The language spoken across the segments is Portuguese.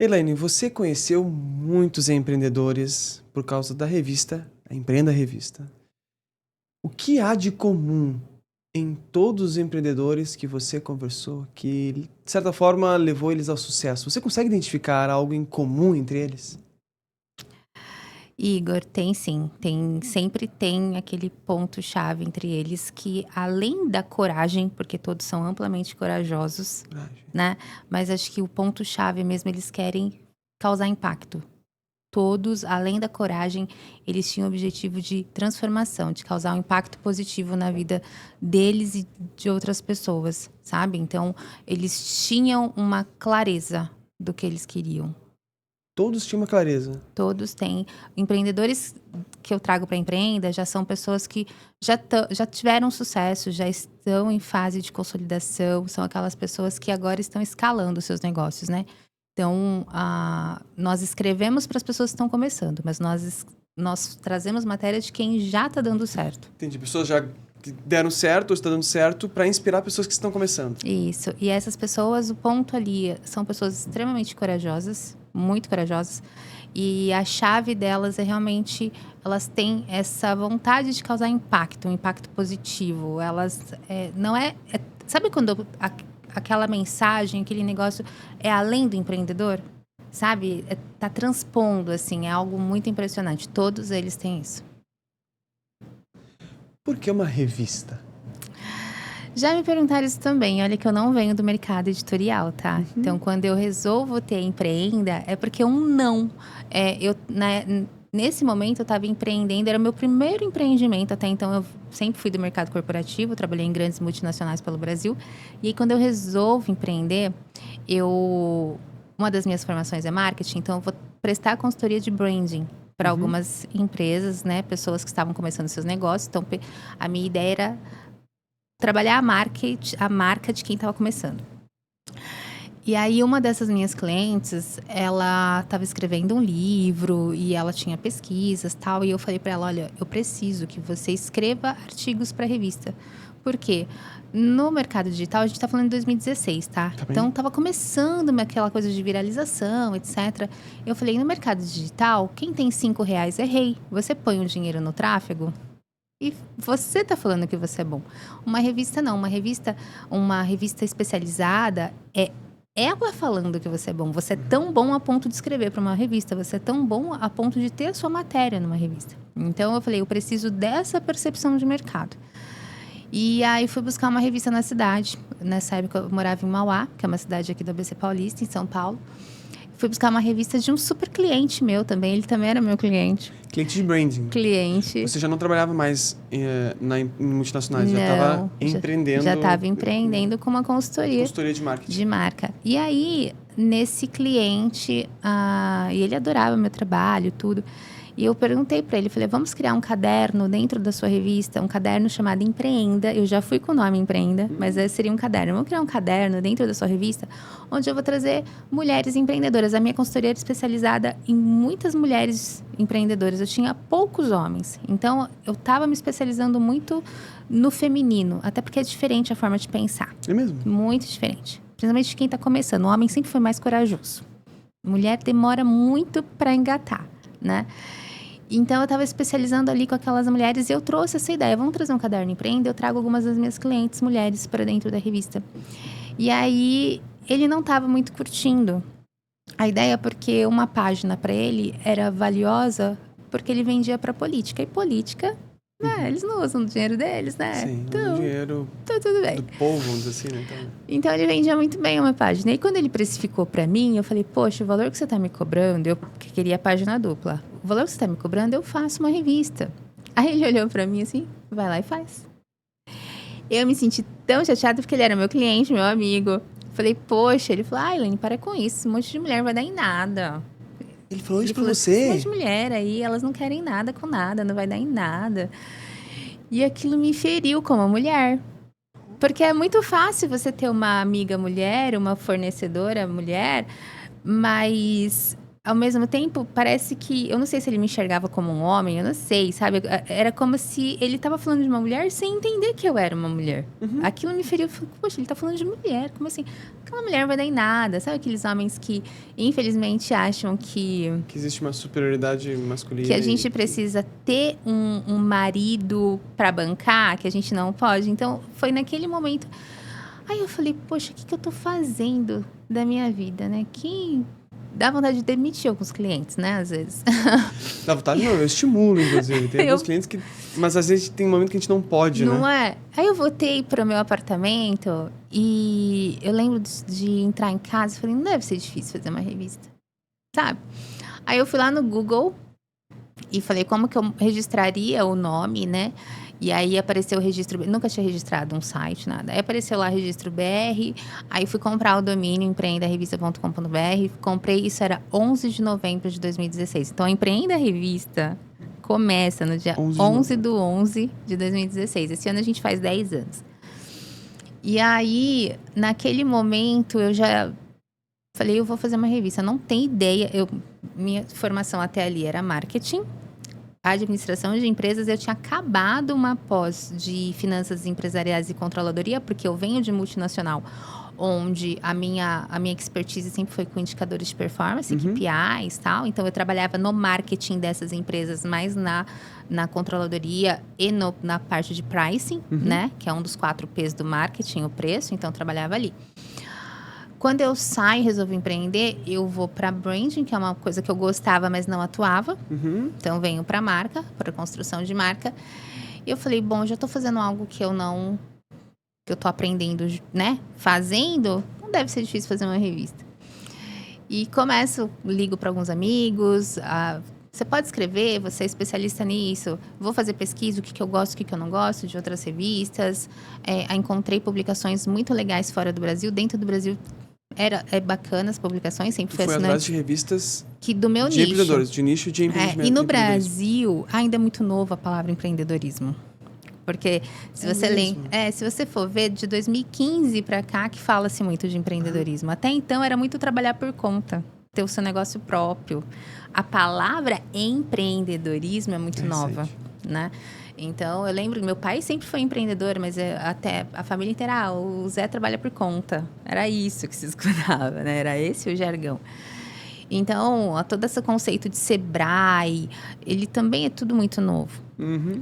Elaine, você conheceu muitos empreendedores por causa da revista, a Empreenda Revista. O que há de comum em todos os empreendedores que você conversou que, de certa forma, levou eles ao sucesso? Você consegue identificar algo em comum entre eles? Igor, tem sim. Sempre tem aquele ponto-chave entre eles que, além da coragem, porque todos são amplamente corajosos, Coragem. né? Mas acho que o ponto-chave mesmo, eles querem causar impacto. Todos, além da coragem, eles tinham o objetivo de transformação, de causar um impacto positivo na vida deles e de outras pessoas, sabe? Então, eles tinham uma clareza do que eles queriam. Todos tinham uma clareza. Todos têm. Empreendedores que eu trago para a Empreenda já são pessoas que já tiveram sucesso, já estão em fase de consolidação, são aquelas pessoas que agora estão escalando os seus negócios, né? Então, nós escrevemos para as pessoas que estão começando, mas nós trazemos matéria de quem já está dando certo. Entendi. Pessoas já que deram certo ou estão dando certo para inspirar pessoas que estão começando. Isso. E essas pessoas, o ponto ali, são pessoas extremamente corajosas, muito corajosas. E a chave delas é realmente, elas têm essa vontade de causar impacto, um impacto positivo. Elas, não sabe quando aquela mensagem, aquele negócio é além do empreendedor? Sabe? Tá transpondo, assim, é algo muito impressionante. Todos eles têm isso. Por que uma revista? Já me perguntaram isso também. Olha que eu não venho do mercado editorial, tá? Então, quando eu resolvo ter Empreenda, é porque um não. Nesse momento, eu estava empreendendo. Era o meu primeiro empreendimento. Até então, eu sempre fui do mercado corporativo. Trabalhei em grandes multinacionais pelo Brasil. E aí, quando eu resolvo empreender, uma das minhas formações é marketing. Então, eu vou prestar consultoria de branding para algumas empresas, né? Pessoas que estavam começando seus negócios. Então, a minha ideia era trabalhar a marca de quem estava começando. E aí, uma dessas minhas clientes, ela estava escrevendo um livro e ela tinha pesquisas e tal. E eu falei para ela, olha, eu preciso que você escreva artigos para a revista. Por quê? No mercado digital, a gente está falando de 2016, tá? Então, estava começando aquela coisa de viralização, etc. Eu falei, no mercado digital, quem tem R$ 5 é rei. Você põe o dinheiro no tráfego e você tá falando que você é bom. Uma revista não, uma revista especializada é ela falando que você é bom. Você é tão bom a ponto de escrever para uma revista, você é tão bom a ponto de ter a sua matéria numa revista. Então eu falei, eu preciso dessa percepção de mercado. E aí fui buscar uma revista na cidade. Nessa época eu morava em Mauá, que é uma cidade aqui do ABC Paulista, em São Paulo. Fui buscar uma revista de um super cliente meu também. Ele também era meu cliente. Cliente de branding. Cliente. Você já não trabalhava mais em multinacionais, já Não, estava empreendendo. Já estava empreendendo com uma consultoria de marketing. de marca. E aí, nesse cliente, e ele adorava meu trabalho, tudo. E eu perguntei para ele, falei, vamos criar um caderno dentro da sua revista, um caderno chamado Empreenda. Eu já fui com o nome Empreenda, mas esse seria um caderno. Vamos criar um caderno dentro da sua revista, onde eu vou trazer mulheres empreendedoras. A minha consultoria era especializada em muitas mulheres empreendedoras. Eu tinha poucos homens. Então, eu estava me especializando muito no feminino, até porque é diferente a forma de pensar. É mesmo? Muito diferente. Principalmente de quem está começando. O homem sempre foi mais corajoso. Mulher demora muito para engatar, né? Então, eu estava especializando ali com aquelas mulheres e eu trouxe essa ideia. Vamos trazer um caderno Empreenda? Eu trago algumas das minhas clientes mulheres para dentro da revista. E aí, ele não estava muito curtindo a ideia porque uma página para ele era valiosa porque ele vendia para política. E política, eles não usam o dinheiro deles, né? Sim, Então, o dinheiro tudo bem. do povo, vamos dizer assim, né? Então, ele vendia muito bem uma página. E quando ele precificou para mim, eu falei, poxa, o valor que você está me cobrando, eu queria a página dupla. O valor que você está me cobrando, eu faço uma revista. Aí ele olhou para mim assim, vai lá e faz. Eu me senti tão chateada porque ele era meu cliente, meu amigo. Falei, poxa, ele falou, Elaine, para com isso, um monte de mulher vai dar em nada. Ele falou isso Ele pra falou, você? um monte de mulher aí, elas não querem nada com nada, não vai dar em nada. E aquilo me feriu como mulher. Porque é muito fácil você ter uma amiga mulher, uma fornecedora mulher, mas ao mesmo tempo, parece que... Eu não sei se ele me enxergava como um homem, eu não sei, sabe? Era como se ele estava falando de uma mulher sem entender que eu era uma mulher. Aquilo me feriu. Eu falei, poxa, ele está falando de mulher, como assim? Aquela mulher não vai dar em nada. Sabe aqueles homens que, infelizmente, acham que existe uma superioridade masculina. Que a gente precisa ter um marido para bancar, que a gente não pode. Então, foi naquele momento... Aí eu falei, poxa, o que eu tô fazendo da minha vida, né? Que dá vontade de demitir alguns clientes, né? Às vezes. Dá vontade, não, eu estimulo, inclusive. Tem alguns clientes que... Mas às vezes tem um momento que a gente não pode, né? Não é? Aí eu voltei pro meu apartamento e eu lembro de entrar em casa e falei, não deve ser difícil fazer uma revista, sabe? Aí eu fui lá no Google e falei como que eu registraria o nome, né? E aí apareceu o registro... Nunca tinha registrado um site, nada. Aí apareceu lá registro BR. Aí fui comprar o domínio empreendarevista.com.br. Comprei, isso era 11 de novembro de 2016. Então, a Empreenda Revista começa no dia 11 do 11 de 2016. Esse ano a gente faz 10 anos. E aí, naquele momento, eu já falei, eu vou fazer uma revista. Não tenho ideia. Minha formação até ali era marketing. Administração de empresas, eu tinha acabado uma pós de finanças empresariais e controladoria, porque eu venho de multinacional, onde a minha expertise sempre foi com indicadores de performance, KPIs e tal. Então, eu trabalhava no marketing dessas empresas, mais na controladoria e na parte de pricing, né? Que é um dos 4 P's do marketing, o preço. Então, eu trabalhava ali. Quando eu saio e resolvo empreender, eu vou para branding, que é uma coisa que eu gostava, mas não atuava. Então, venho para marca, para construção de marca. E eu falei, bom, já estou fazendo algo que eu estou aprendendo, né? Fazendo, não deve ser difícil fazer uma revista. E começo, ligo para alguns amigos, você pode escrever, você é especialista nisso. Vou fazer pesquisa, o que eu gosto, o que eu não gosto de outras revistas. Encontrei publicações muito legais fora do Brasil. Dentro do Brasil, é bacana as publicações, sempre foi assinante. Foi atrás de revistas que do meu de nicho. Empreendedores, de nicho de empreendimento. E no Brasil, ainda é muito novo a palavra empreendedorismo. Porque se você for ver, de 2015 para cá, que fala-se muito de empreendedorismo. Até então, era muito trabalhar por conta, ter o seu negócio próprio. A palavra empreendedorismo é muito nova, né? Então, eu lembro que meu pai sempre foi empreendedor, mas até a família inteira, o Zé trabalha por conta. Era isso que se escutava, né? Era esse o jargão. Então, todo esse conceito de Sebrae, ele também é tudo muito novo,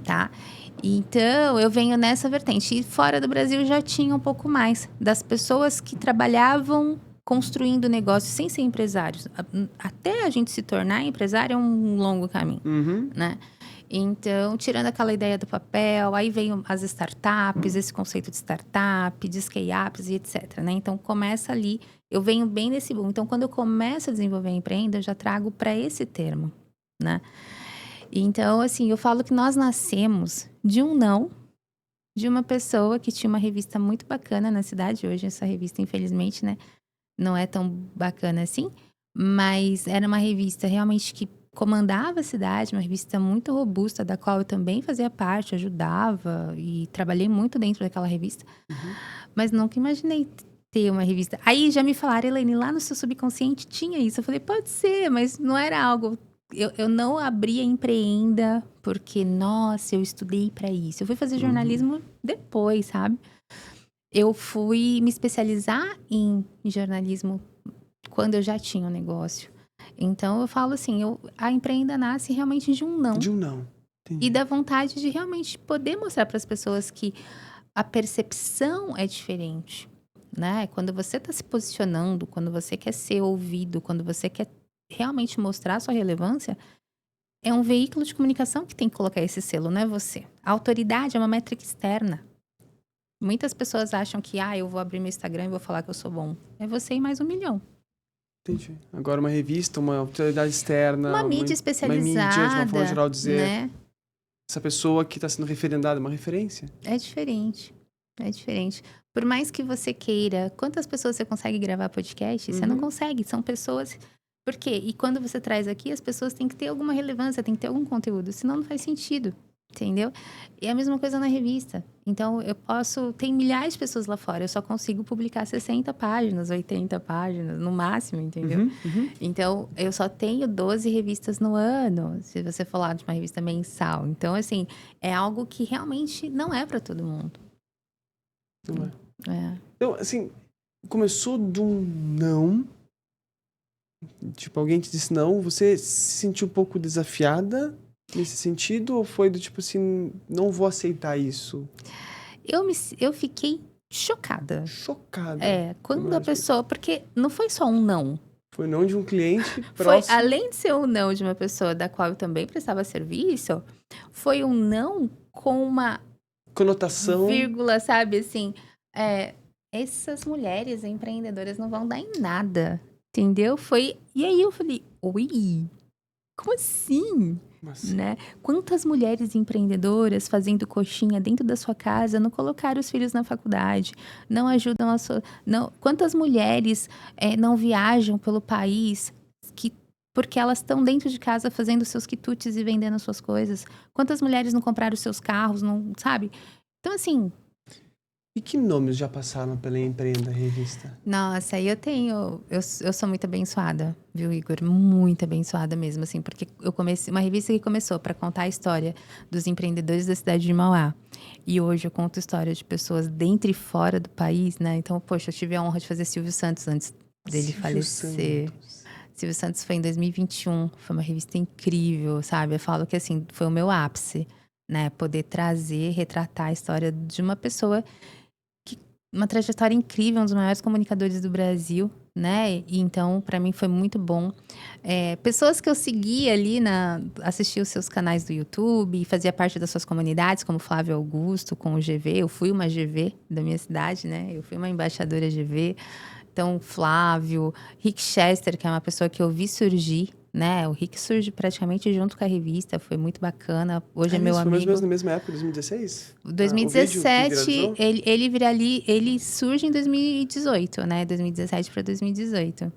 tá? Então, eu venho nessa vertente. E fora do Brasil, já tinha um pouco mais das pessoas que trabalhavam construindo negócios sem ser empresários. Até a gente se tornar empresário é um longo caminho, né? Então, tirando aquela ideia do papel, aí vem as startups, esse conceito de startup, de scale-ups e etc, né? Então, começa ali, eu venho bem nesse boom. Então, quando eu começo a desenvolver a empreenda, eu já trago para esse termo, né? Então, assim, eu falo que nós nascemos de um não, de uma pessoa que tinha uma revista muito bacana na cidade. Hoje, essa revista, infelizmente, né, não é tão bacana assim, mas era uma revista realmente que comandava a cidade, uma revista muito robusta, da qual eu também fazia parte, ajudava e trabalhei muito dentro daquela revista. Mas nunca imaginei ter uma revista. Aí já me falaram, Elaine, lá no seu subconsciente tinha isso. Eu falei, pode ser, mas não era algo... Eu não abri a Empreenda porque, nossa, eu estudei para isso. Eu fui fazer jornalismo depois, sabe? Eu fui me especializar em jornalismo quando eu já tinha um negócio. Então, eu falo assim, a Empreenda nasce realmente de um não. De um não. Entendi. E da vontade de realmente poder mostrar para as pessoas que a percepção é diferente, né? Quando você está se posicionando, quando você quer ser ouvido, quando você quer realmente mostrar a sua relevância, é um veículo de comunicação que tem que colocar esse selo, não é você. A autoridade é uma métrica externa. Muitas pessoas acham que, eu vou abrir meu Instagram e vou falar que eu sou bom. É você e mais 1 milhão. Entendi. Agora, uma revista, uma autoridade externa... Uma mídia especializada, uma mídia, de uma forma geral, dizer... Né? Essa pessoa que está sendo referendada é uma referência? É diferente. É diferente. Por mais que você queira... Quantas pessoas você consegue gravar podcast? Você não consegue. São pessoas... Por quê? E quando você traz aqui, as pessoas têm que ter alguma relevância, tem que ter algum conteúdo. Senão não faz sentido. entendeu? E a mesma coisa na revista. Então, tem milhares de pessoas lá fora, eu só consigo publicar 60 páginas, 80 páginas, no máximo, entendeu? Então, eu só tenho 12 revistas no ano, se você falar de uma revista mensal. Então, assim, é algo que realmente não é para todo mundo. Não é. É. Então, assim, começou de um não. Tipo, alguém te disse não, você se sentiu um pouco desafiada nesse sentido? Ou foi do tipo assim, não vou aceitar isso? Eu fiquei chocada. Chocada. Quando a pessoa... Porque não foi só um não. Foi não de um cliente Foi, próximo. além de ser um não de uma pessoa da qual eu também prestava serviço, foi um não com uma Conotação. vírgula, sabe? Assim, essas mulheres empreendedoras não vão dar em nada, entendeu? E aí eu falei, oi, como assim? Né? Quantas mulheres empreendedoras fazendo coxinha dentro da sua casa não colocaram os filhos na faculdade, não ajudam quantas mulheres não viajam pelo país porque elas estão dentro de casa fazendo seus quitutes e vendendo suas coisas? Quantas mulheres não compraram os seus carros, não, sabe? Então, assim... E que nomes já passaram pela Empreenda Revista? Nossa, aí eu sou muito abençoada, viu, Igor? Muito abençoada mesmo, assim, porque eu comecei uma revista que começou para contar a história dos empreendedores da cidade de Mauá. E hoje eu conto história de pessoas dentro e fora do país, né? Então, poxa, eu tive a honra de fazer Silvio Santos antes dele falecer. Silvio Santos foi em 2021, foi uma revista incrível, sabe? Eu falo que, assim, foi o meu ápice, né? Poder retratar a história de uma pessoa... uma trajetória incrível, um dos maiores comunicadores do Brasil, né? E então, para mim, foi muito bom. Pessoas que eu seguia ali, assistia os seus canais do YouTube, fazia parte das suas comunidades, como Flávio Augusto, com o GV. Eu fui uma GV da minha cidade, né? Eu fui uma embaixadora GV. Então, Flávio, Rick Chester, que é uma pessoa que eu vi surgir, né? O Rick surge praticamente junto com a revista, foi muito bacana. Hoje é meu amigo. Foi mais ou menos na mesma época, 2016? 2017, ele surge em 2018, né? 2017 para 2018.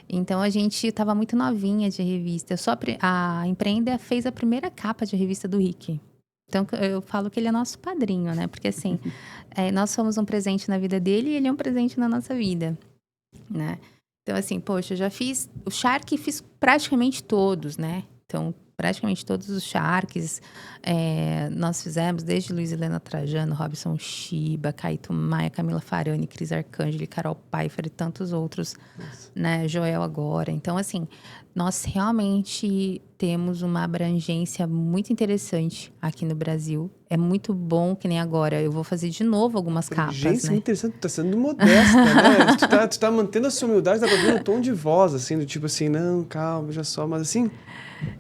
Então, a gente estava muito novinha de revista. A Empreenda fez a primeira capa de revista do Rick. Então, eu falo que ele é nosso padrinho, né? Porque, assim, nós somos um presente na vida dele e ele é um presente na nossa vida, né? Então, assim, poxa, eu já fiz... O Shark fiz praticamente todos, né? Então, praticamente todos os Sharks nós fizemos, desde Luiz Helena Trajano, Robson Shiba, Caíto Maia, Camila Farani, Cris Arcangeli, Carol Pfeiffer e tantos outros, né? Joel agora. Então, assim, nós realmente temos uma abrangência muito interessante aqui no Brasil. É muito bom, que nem agora. Eu vou fazer de novo algumas capas, né? Muito interessante. Tu tá sendo modesta, né? tu tá mantendo a sua humildade, tá dando um tom de voz, assim, do tipo assim, não, calma, já só. Mas, assim,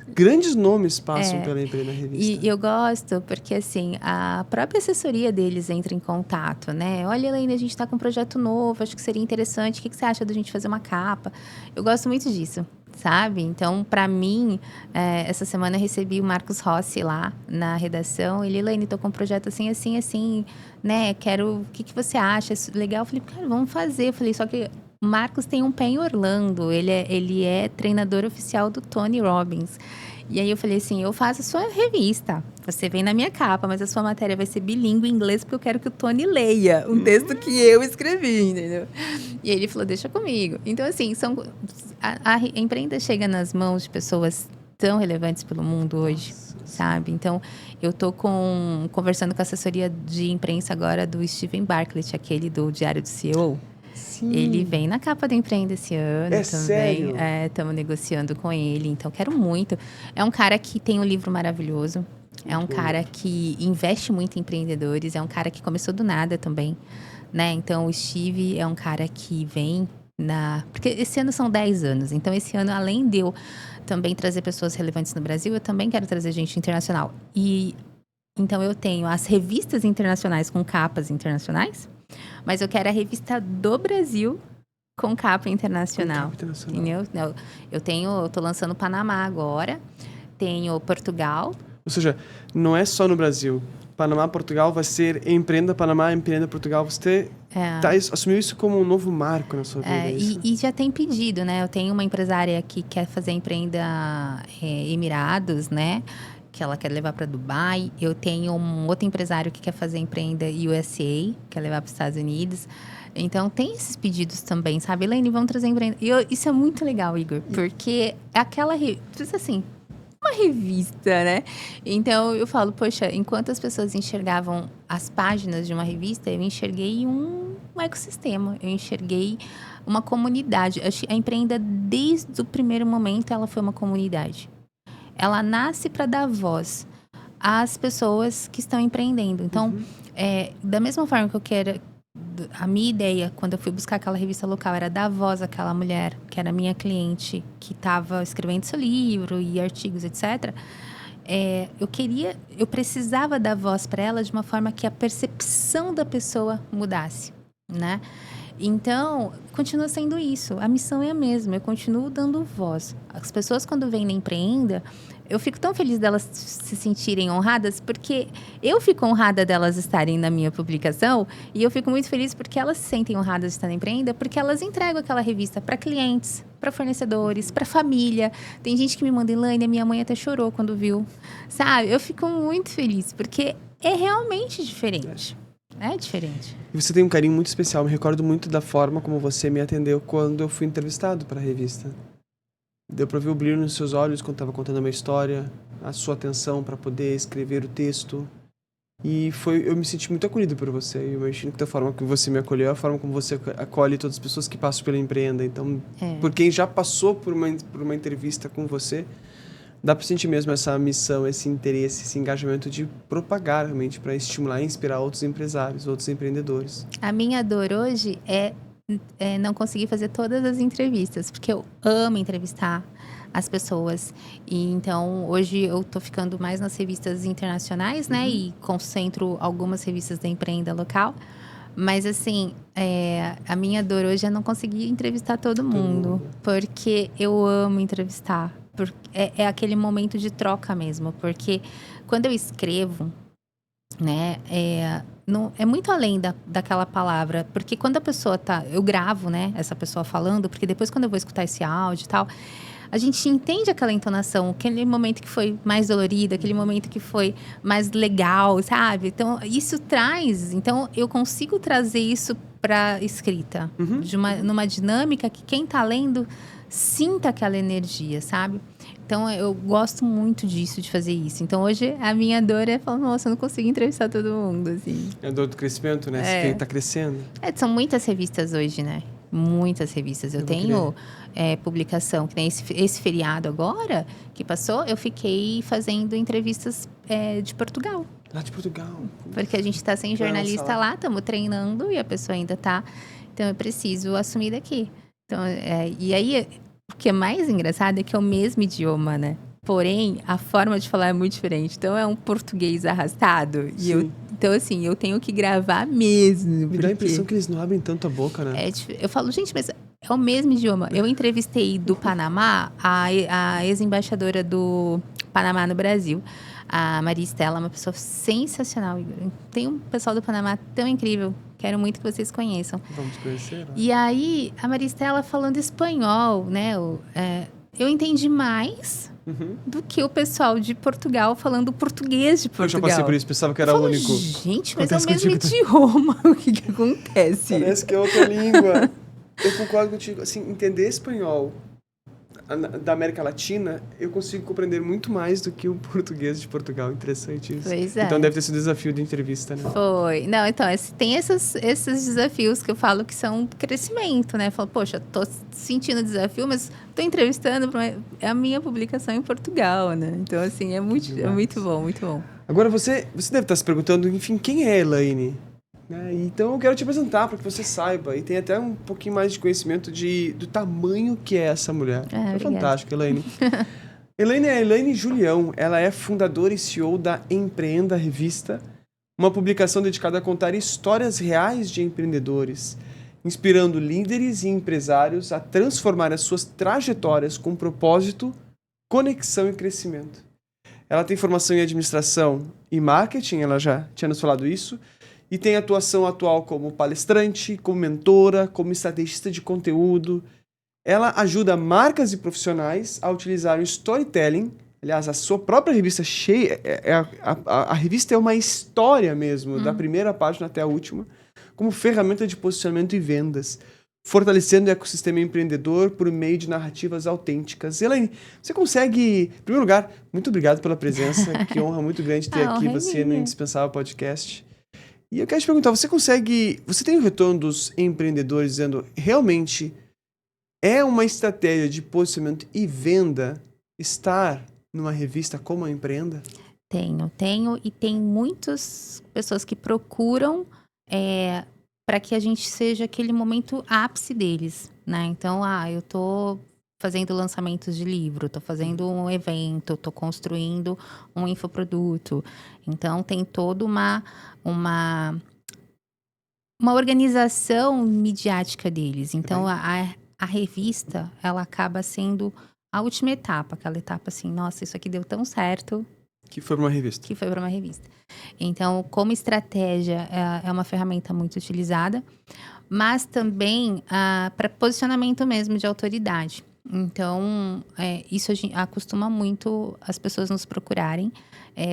grandes nomes passam pela Empreenda Revista. E eu gosto porque, assim, a própria assessoria deles entra em contato, né? Olha, Elaine, a gente está com um projeto novo, acho que seria interessante. O que você acha da gente fazer uma capa? Eu gosto muito disso, sabe? Então, para mim, essa semana eu recebi o Marcos Rossi lá na redação. Ele, Elaine, tô com um projeto assim, assim, assim, né? O que você acha? Legal? Eu falei, cara, vamos fazer. Eu falei, só que o Marcos tem um pé em Orlando. Ele é treinador oficial do Tony Robbins. E aí eu falei assim, eu faço a sua revista, você vem na minha capa, mas a sua matéria vai ser bilíngue em inglês, porque eu quero que o Tony leia um texto que eu escrevi, entendeu? E ele falou, deixa comigo. Então, assim, a Empreenda chega nas mãos de pessoas tão relevantes pelo mundo hoje, sabe? Então, eu tô conversando com a assessoria de imprensa agora do Steven Bartlett, aquele do Diário do CEO. Sim. Ele vem na capa da Empreenda esse ano também. Sério? Estamos negociando com ele, então quero muito. É um cara que tem um livro maravilhoso. É um cara que investe muito em empreendedores. É um cara que começou do nada também, né? Então, o Steve é um cara que vem Porque esse ano são 10 anos. Então, esse ano, além de eu também trazer pessoas relevantes no Brasil, eu também quero trazer gente internacional. Então, eu tenho as revistas internacionais com capas internacionais, mas eu quero a revista do Brasil com capa internacional. Entendeu? Eu tô lançando Panamá agora, tenho Portugal. Ou seja, não é só no Brasil. Panamá, Portugal vai ser Empreenda Panamá, Empreenda Portugal. Você assumiu isso como um novo marco na sua vida, isso? E já tem pedido, né? Eu tenho uma empresária que quer fazer Empreenda Emirados, né? que ela quer levar para Dubai. Eu tenho um outro empresário que quer fazer Empreenda USA, quer levar para os Estados Unidos. Então, tem esses pedidos também, sabe? Elaine, vamos trazer Empreenda. Isso é muito legal, Igor, porque é aquela... assim, uma revista, né? Então, eu falo, poxa, enquanto as pessoas enxergavam as páginas de uma revista, eu enxerguei um ecossistema, eu enxerguei uma comunidade. A Empreenda, desde o primeiro momento, ela foi uma comunidade. Ela nasce para dar voz às pessoas que estão empreendendo. Então, da mesma forma que eu quero... A minha ideia, quando eu fui buscar aquela revista local, era dar voz àquela mulher, que era minha cliente, que estava escrevendo seu livro e artigos, etc. Eu precisava dar voz para ela de uma forma que a percepção da pessoa mudasse, né? Então, continua sendo isso. A missão é a mesma. Eu continuo dando voz. As pessoas, quando vêm na Empreenda, eu fico tão feliz delas se sentirem honradas, porque eu fico honrada delas estarem na minha publicação, e eu fico muito feliz porque elas se sentem honradas de estar na Empreenda, porque elas entregam aquela revista para clientes, para fornecedores, para família. Tem gente que me manda, Elaine, a minha mãe até chorou quando viu. Sabe? Eu fico muito feliz, porque é realmente diferente. É diferente. E você tem um carinho muito especial. Me recordo muito da forma como você me atendeu quando eu fui entrevistado para a revista. Deu para ver o brilho nos seus olhos quando estava contando a minha história, a sua atenção para poder escrever o texto. E eu me senti muito acolhido por você. E eu imagino que da forma que você me acolheu, a forma como você acolhe todas as pessoas que passam pela Empreenda. Então, por quem já passou por uma entrevista com você, dá para sentir mesmo essa missão, esse interesse, esse engajamento de propagar realmente para estimular e inspirar outros empresários, outros empreendedores. A minha dor hoje é não conseguir fazer todas as entrevistas, porque eu amo entrevistar as pessoas. E então, hoje eu tô ficando mais nas revistas internacionais, né? E concentro algumas revistas da Empreenda local. Mas, assim, a minha dor hoje é não conseguir entrevistar todo mundo. Porque eu amo entrevistar. É aquele momento de troca mesmo. Porque quando eu escrevo, né, é muito além daquela palavra. Porque quando a pessoa eu gravo, né, essa pessoa falando, porque depois quando eu vou escutar esse áudio e tal, a gente entende aquela entonação, aquele momento que foi mais dolorido, aquele momento que foi mais legal, sabe? Então, isso traz... Então, eu consigo trazer isso para escrita. Numa dinâmica que quem tá lendo sinta aquela energia, sabe? Então, eu gosto muito disso, de fazer isso. Então, hoje, a minha dor é falar, nossa, eu não consigo entrevistar todo mundo, assim. É a dor do crescimento, né? Quem tá crescendo. São muitas revistas hoje, né? Muitas revistas. Eu tenho publicação, que nem esse feriado agora, que passou, eu fiquei fazendo entrevistas de Portugal. Lá de Portugal. Porque a gente tá sem jornalista lá, estamos treinando e a pessoa ainda tá. Então, eu preciso assumir daqui. Então, e aí, o que é mais engraçado é que é o mesmo idioma, né? Porém, a forma de falar é muito diferente. Então, é um português arrastado. Então, assim, eu tenho que gravar mesmo. Me dá a impressão que eles não abrem tanto a boca, né? Eu falo, gente, mas é o mesmo idioma. Eu entrevistei do Panamá a ex-embaixadora do Panamá no Brasil. A Maria Estela, uma pessoa sensacional. Tem um pessoal do Panamá tão incrível. Quero muito que vocês conheçam. Vamos conhecer. E aí, a Maria Estela falando espanhol, né? Eu entendi mais do que o pessoal de Portugal falando português de Portugal. Eu já passei por isso, pensava que era o único. Gente, mas é o mesmo idioma. O que acontece? Parece que é outra língua. Eu concordo contigo. Assim, entender espanhol da América Latina, eu consigo compreender muito mais do que o português de Portugal. Interessante isso. Pois é. Então deve ter sido o desafio de entrevista, né? Foi. Não, então, tem esses desafios que eu falo que são crescimento, né? Eu falo, poxa, tô sentindo desafio, mas tô entrevistando a minha publicação em Portugal, né? Então, assim, é muito bom, muito bom. Agora, você deve estar se perguntando, enfim, quem é a Elaine? Então, eu quero te apresentar para que você saiba e tenha até um pouquinho mais de conhecimento do tamanho que é essa mulher. É fantástico, Elaine. Elaine é a Elaine Julião. Ela é fundadora e CEO da Empreenda Revista, uma publicação dedicada a contar histórias reais de empreendedores, inspirando líderes e empresários a transformar as suas trajetórias com propósito, conexão e crescimento. Ela tem formação em administração e marketing, ela já tinha nos falado isso, e tem atuação atual como palestrante, como mentora, como estrategista de conteúdo. Ela ajuda marcas e profissionais a utilizar o storytelling, Aliás, a sua própria revista cheia, a revista é uma história mesmo, da primeira página até a última, como ferramenta de posicionamento e vendas, fortalecendo o ecossistema empreendedor por meio de narrativas autênticas. Elaine, você consegue... Em primeiro lugar, muito obrigado pela presença, que honra muito grande ter aqui você no Indispensável Podcast. E eu quero te perguntar, você tem o retorno dos empreendedores dizendo, realmente é uma estratégia de posicionamento e venda estar numa revista como a Empreenda? Tenho, e tem muitas pessoas que procuram para que a gente seja aquele momento ápice deles, né? Então, eu tô fazendo lançamentos de livro, tô fazendo um evento, tô construindo um infoproduto. Então, tem toda uma organização midiática deles. Então, a revista, ela acaba sendo a última etapa, aquela etapa assim, nossa, isso aqui deu tão certo. Que foi para uma revista. Que foi para uma revista. Então, como estratégia, é uma ferramenta muito utilizada, mas também para posicionamento mesmo de autoridade. Então, isso acostuma muito as pessoas nos procurarem.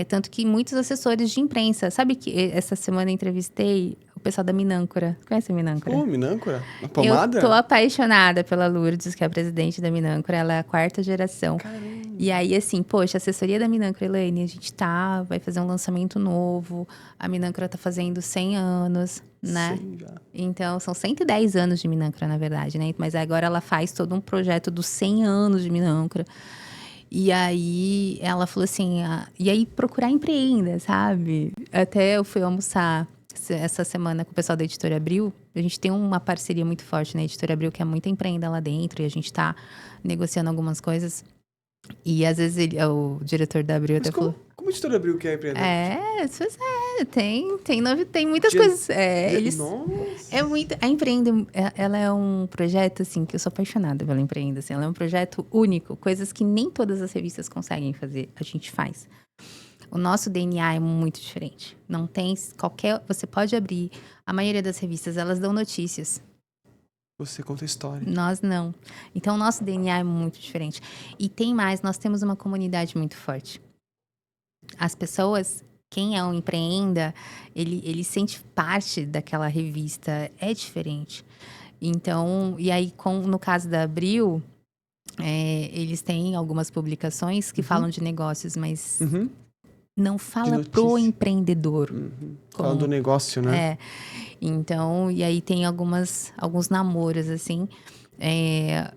Tanto que muitos assessores de imprensa... Sabe que essa semana eu entrevistei o pessoal da Minâncora. Conhece a Minâncora? Minâncora? A pomada? Eu tô apaixonada pela Lourdes, que é a presidente da Minâncora. Ela é a 4ª geração. Caramba. E aí, assim, poxa, a assessoria da Minâncora, Elaine, a gente vai fazer um lançamento novo. A Minâncora tá fazendo 100 anos, né? Sim, já. Então, são 110 anos de Minâncora, na verdade, né? Mas agora ela faz todo um projeto dos 100 anos de Minâncora. E aí, ela falou assim, e aí procurar Empreenda, sabe? Até eu fui almoçar essa semana com o pessoal da Editora Abril. A gente tem uma parceria muito forte na Editora Abril, que é muita empreenda lá dentro. E a gente tá negociando algumas coisas. E às vezes o diretor da Abril até falou... Como a Editora Abril quer empreender? Tem muitas coisas. Nossa. A Empreenda, ela é um projeto, assim, que eu sou apaixonada pela Empreenda. Assim, ela é um projeto único, coisas que nem todas as revistas conseguem fazer, a gente faz. O nosso DNA é muito diferente. Não tem você pode abrir, a maioria das revistas, elas dão notícias. Você conta a história. Nós não. Então, o nosso DNA é muito diferente. E tem mais, nós temos uma comunidade muito forte. As pessoas, quem é um Empreenda, ele sente parte daquela revista, é diferente. Então, e aí, no caso da Abril, eles têm algumas publicações que falam de negócios, mas não fala pro empreendedor. Falando do negócio, né? Então, e aí tem alguns namoros, assim.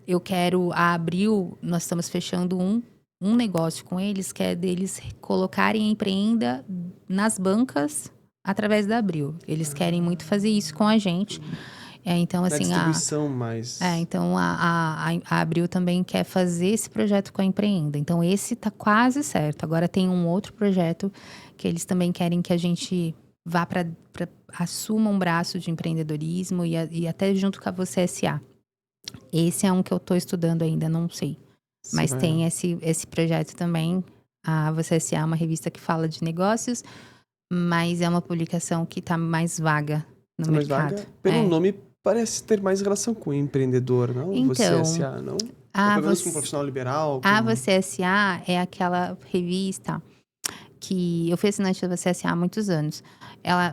Eu quero... A Abril, nós estamos fechando um negócio com eles, que é deles colocarem a Empreenda nas bancas através da Abril. Eles querem muito fazer isso com a gente. Então, assim... distribuição mais... então, a Abril também quer fazer esse projeto com a Empreenda. Então, esse tá quase certo. Agora, tem um outro projeto que eles também querem que a gente vá assuma um braço de empreendedorismo e até junto com a Você S.A. Esse é um que eu estou estudando ainda, não sei. Mas tem esse projeto também. A Você S.A. é uma revista que fala de negócios, mas é uma publicação que está mais vaga no mercado. Vaga? Pelo nome, parece ter mais relação com o empreendedor, não? Então, Você S.A., não? Ou pelo menos com um profissional liberal? A Você S.A. é aquela revista que eu fui assinante da Você S.A. há muitos anos.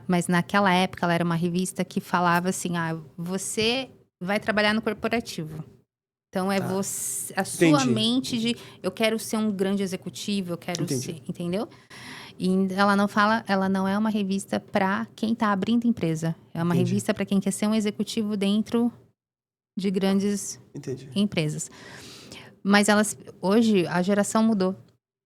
Mas naquela época ela era uma revista que falava assim, você vai trabalhar no corporativo. Então você, a sua mente de eu quero ser um grande executivo, eu quero ser, entendeu? E ela não é uma revista para quem está abrindo empresa. É uma revista para quem quer ser um executivo dentro de grandes empresas. Mas hoje a geração mudou.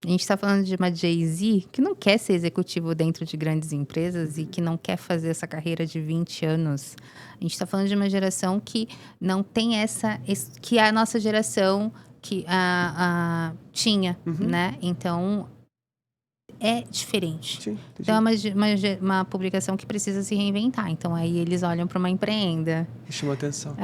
A gente está falando de uma Jay-Z que não quer ser executivo dentro de grandes empresas e que não quer fazer essa carreira de 20 anos. A gente está falando de uma geração que não tem que a nossa geração que tinha, né? Então, é diferente. Sim, então, é uma publicação que precisa se reinventar. Então, aí eles olham para uma Empreenda. Chama atenção.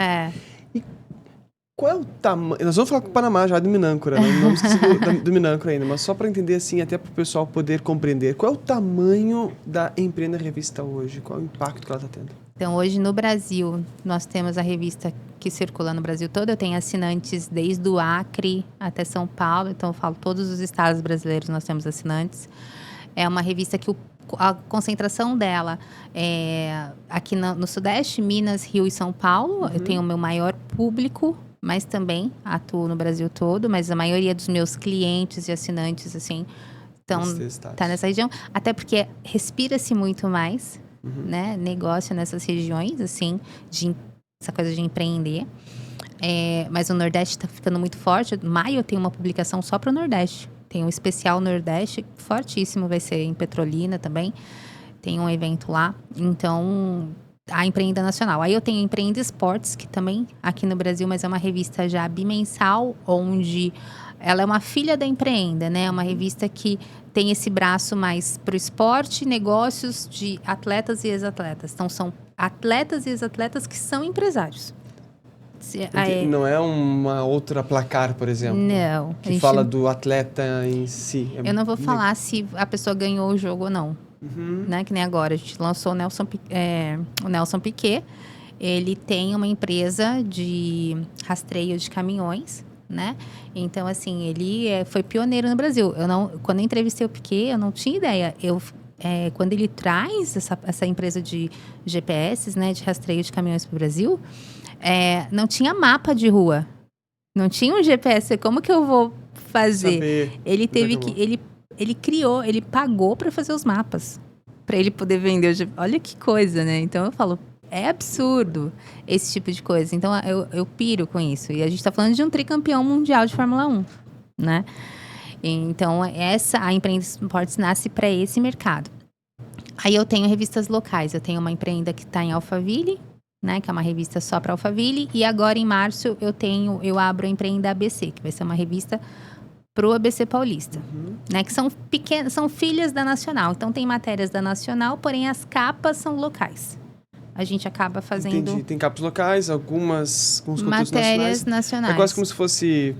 Qual é o tamanho... Nós vamos falar com o Panamá já, do Minâncora, né? Não vamos esquecer do Minâncora ainda, mas só para entender, assim, até para o pessoal poder compreender. Qual é o tamanho da Empreenda Revista hoje? Qual é o impacto que ela está tendo? Então, hoje no Brasil, nós temos a revista que circula no Brasil todo. Eu tenho assinantes desde o Acre até São Paulo. Então, eu falo todos os estados brasileiros nós temos assinantes. É uma revista que a concentração dela é aqui no Sudeste, Minas, Rio e São Paulo. Eu tenho o meu maior público, mas também atuo no Brasil todo. Mas a maioria dos meus clientes e assinantes, assim, tá nessa região. Até porque respira-se muito mais, né? Negócio nessas regiões, assim, essa coisa de empreender. Mas o Nordeste está ficando muito forte. Maio eu tenho uma publicação só para o Nordeste. Tem um especial Nordeste fortíssimo, vai ser em Petrolina também. Tem um evento lá. Então, a Empreenda Nacional. Aí eu tenho a Empreenda Esportes, que também aqui no Brasil, mas é uma revista já bimensal, onde ela é uma filha da Empreenda, né? É uma revista que tem esse braço mais para o esporte, negócios de atletas e ex-atletas. Então, são atletas e ex-atletas que são empresários. Não é uma outra placar, por exemplo? Não. Que fala do atleta em si. Eu não vou falar se a pessoa ganhou o jogo ou não. Né? Que nem agora. A gente lançou o Nelson Piquet. Ele tem uma empresa de rastreio de caminhões, né? Então, assim, ele foi pioneiro no Brasil. Quando eu entrevistei o Piquet, eu não tinha ideia. Quando ele traz essa empresa de GPS, né? De rastreio de caminhões para o Brasil... não tinha mapa de rua. Não tinha um GPS. Como que eu vou fazer? Ele teve que... Ele criou, ele pagou para fazer os mapas. Para ele poder vender o GPS. Olha que coisa, né? Então, eu falo... É absurdo esse tipo de coisa. Então, eu piro com isso. E a gente está falando de um tricampeão mundial de Fórmula 1, né? Então, a Empreenda Esportes nasce para esse mercado. Aí, eu tenho revistas locais. Eu tenho uma empreenda que está em Alphaville, né, que é uma revista só para Alphaville, e agora em março eu abro a Empreenda ABC, que vai ser uma revista pro ABC Paulista, né, que são filhas da Nacional. Então tem matérias da Nacional, porém as capas são locais. A gente acaba fazendo... Entendi. Tem capas locais, alguns conteúdos matérias nacionais. É quase como se fosse,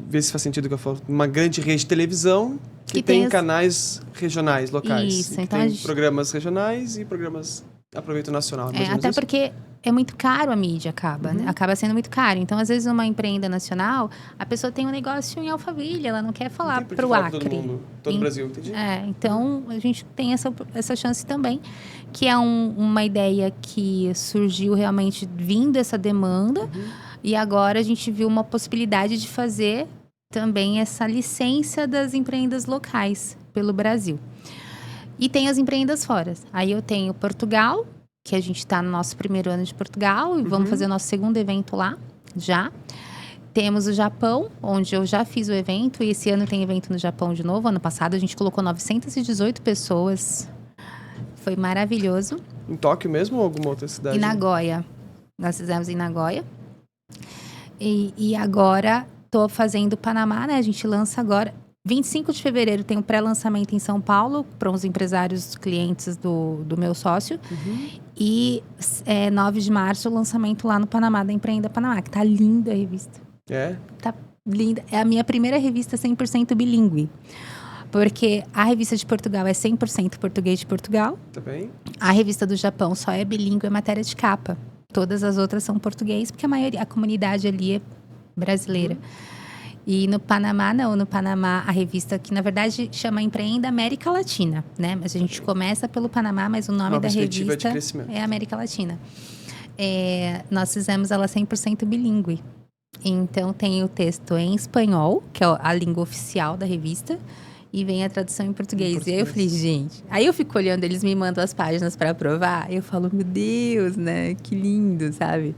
ver se faz sentido que eu falo, uma grande rede de televisão que tem canais regionais, locais. Isso, então tem programas regionais e programas aproveito nacional. Até porque é muito caro a mídia, né? Acaba sendo muito caro. Então, às vezes, uma empreenda nacional, a pessoa tem um negócio em Alphaville, ela não quer falar para o Acre. Todo o Brasil, entendi. Então, a gente tem essa chance também, que é uma ideia que surgiu realmente vindo essa demanda, e agora a gente viu uma possibilidade de fazer também essa licença das empreendas locais pelo Brasil. E tem as empreendas fora. Aí eu tenho Portugal, que a gente está no nosso primeiro ano de Portugal, e vamos fazer o nosso segundo evento lá, já. Temos o Japão, onde eu já fiz o evento, e esse ano tem evento no Japão de novo. Ano passado a gente colocou 918 pessoas. Foi maravilhoso. Em Tóquio mesmo ou alguma outra cidade? Em Nagoya. Nós fizemos em Nagoya. E agora estou fazendo Panamá, né? A gente lança agora... 25 de fevereiro tem um pré-lançamento em São Paulo para os empresários clientes do meu sócio. E 9 de março o lançamento lá no Panamá, da Empreenda Panamá, que tá linda a revista. Tá linda. É a minha primeira revista 100% bilíngue. Porque a revista de Portugal é 100% português de Portugal. Tá bem. A revista do Japão só é bilíngue, é matéria de capa. Todas as outras são português, porque a comunidade ali é brasileira. E no Panamá, não. No Panamá, a revista que, na verdade, chama Empreenda América Latina, né? Mas a gente começa pelo Panamá, mas o nome da revista é América Latina. Nós fizemos ela 100% bilíngue. Então, tem o texto em espanhol, que é a língua oficial da revista, e vem a tradução em português. E aí eu falei, gente... Aí eu fico olhando, eles me mandam as páginas para aprovar, e eu falo, meu Deus, né? Que lindo, sabe?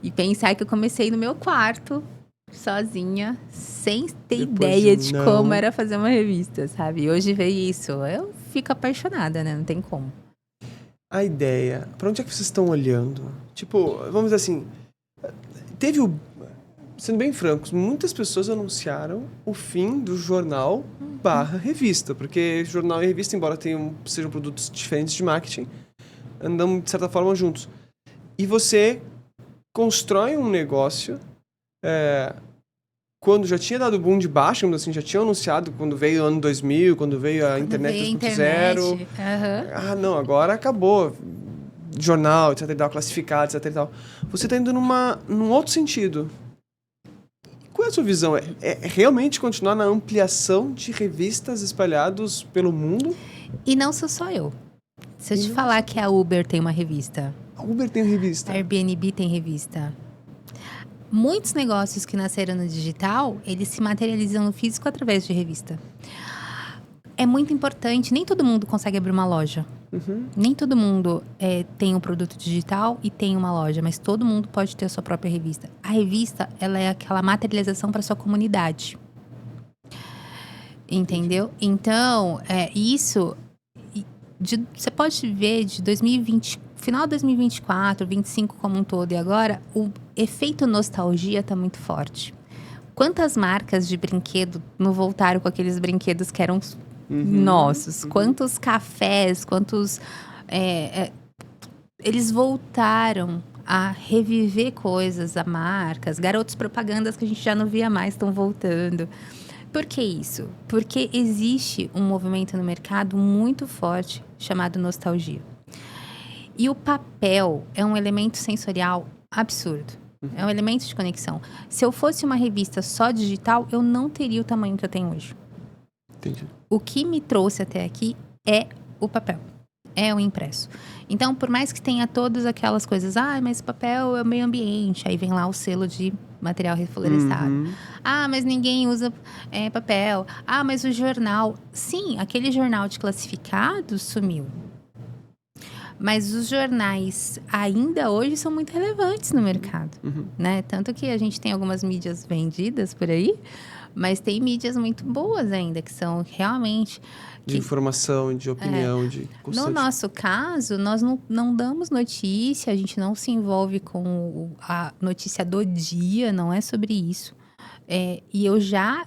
E pensar que eu comecei no meu quarto... sozinha, sem ter ideia de como era fazer uma revista, sabe? E hoje veio isso. Eu fico apaixonada, né? Não tem como. A ideia, pra onde é que vocês estão olhando? Tipo, vamos dizer assim, sendo bem francos, muitas pessoas anunciaram o fim do jornal / revista, porque jornal e revista, embora sejam produtos diferentes de marketing, andam, de certa forma, juntos. E você constrói um negócio Quando já tinha dado boom de baixo, assim, já tinha anunciado quando veio o ano 2000, quando veio a internet 2.0. Não, agora acabou. Jornal, etc e tal, classificado, etc e tal. Você está indo num outro sentido. Qual é a sua visão? É realmente continuar na ampliação de revistas espalhados pelo mundo? E não sou só eu. Se eu te falar que a Uber tem uma revista. A Uber tem revista. A Airbnb tem revista. Muitos negócios que nasceram no digital, eles se materializam no físico através de revista. É muito importante, nem todo mundo consegue abrir uma loja. Nem todo mundo tem um produto digital e tem uma loja, mas todo mundo pode ter a sua própria revista. A revista, ela é aquela materialização para sua comunidade. Entendeu? Então, isso... você pode ver de 2020, final de 2024, 2025 como um todo, e agora o efeito nostalgia está muito forte. Quantas marcas de brinquedo não voltaram com aqueles brinquedos que eram nossos? Quantos cafés, quantos... eles voltaram a reviver coisas, a marcas, garotos propagandas que a gente já não via mais estão voltando. Por que isso? Porque existe um movimento no mercado muito forte chamado nostalgia. E o papel é um elemento sensorial absurdo. É um elemento de conexão. Se eu fosse uma revista só digital, eu não teria o tamanho que eu tenho hoje. Entendi. O que me trouxe até aqui é o papel. É o impresso. Então, por mais que tenha todas aquelas coisas, mas papel é o meio ambiente, aí vem lá o selo de material reflorescado. Mas ninguém usa papel. Mas o jornal... Sim, aquele jornal de classificados sumiu. Mas os jornais ainda hoje são muito relevantes no mercado. Né? Tanto que a gente tem algumas mídias vendidas por aí, mas tem mídias muito boas ainda, que são realmente... De informação, de opinião, de... No nosso caso, nós não damos notícia, a gente não se envolve com a notícia do dia, não é sobre isso. E eu já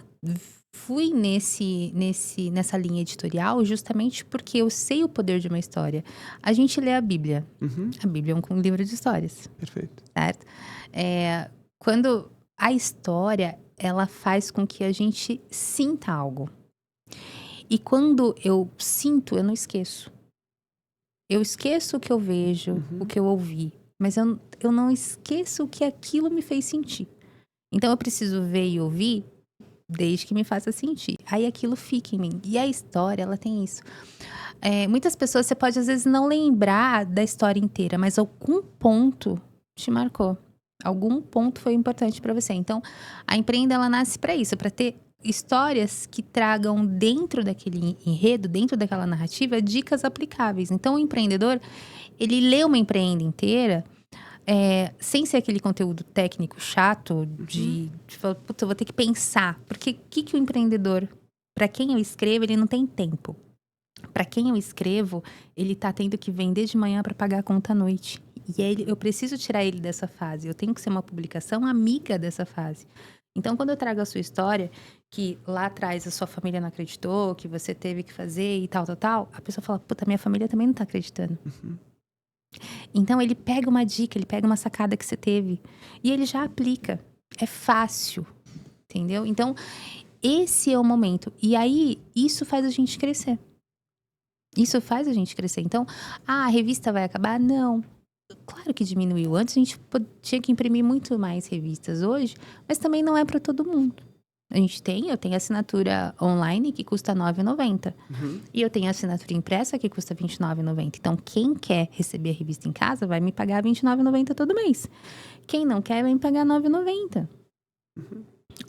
fui nessa linha editorial justamente porque eu sei o poder de uma história. A gente lê a Bíblia. A Bíblia é um livro de histórias. Perfeito. Certo? Quando a história, ela faz com que a gente sinta algo. E quando eu sinto, eu não esqueço. Eu esqueço o que eu vejo, o que eu ouvi. Mas eu não esqueço o que aquilo me fez sentir. Então, eu preciso ver e ouvir desde que me faça sentir. Aí, aquilo fica em mim. E a história, ela tem isso. Muitas pessoas, você pode, às vezes, não lembrar da história inteira. Mas algum ponto te marcou. Algum ponto foi importante para você. Então, a Empreenda, ela nasce para isso. Para ter histórias que tragam dentro daquele enredo, dentro daquela narrativa, dicas aplicáveis. Então, o empreendedor, ele lê uma Empreenda inteira, sem ser aquele conteúdo técnico chato, de falar, eu vou ter que pensar. Porque o que o empreendedor, para quem eu escrevo, ele não tem tempo. Para quem eu escrevo, ele tá tendo que vender de manhã para pagar a conta à noite. E aí, eu preciso tirar ele dessa fase. Eu tenho que ser uma publicação amiga dessa fase. Então, quando eu trago a sua história, que lá atrás a sua família não acreditou, que você teve que fazer e tal, a pessoa fala, minha família também não tá acreditando. Então, ele pega uma dica, ele pega uma sacada que você teve e ele já aplica. É fácil, entendeu? Então, esse é o momento. E aí, isso faz a gente crescer. Isso faz a gente crescer. Então, a revista vai acabar? Não. Claro que diminuiu. Antes a gente tinha que imprimir muito mais revistas hoje, mas também não é para todo mundo. Eu tenho assinatura online que custa R$ 9,90. E eu tenho assinatura impressa que custa R$ 29,90. Então, quem quer receber a revista em casa vai me pagar R$ 29,90 todo mês. Quem não quer vai me pagar R$ 9,90.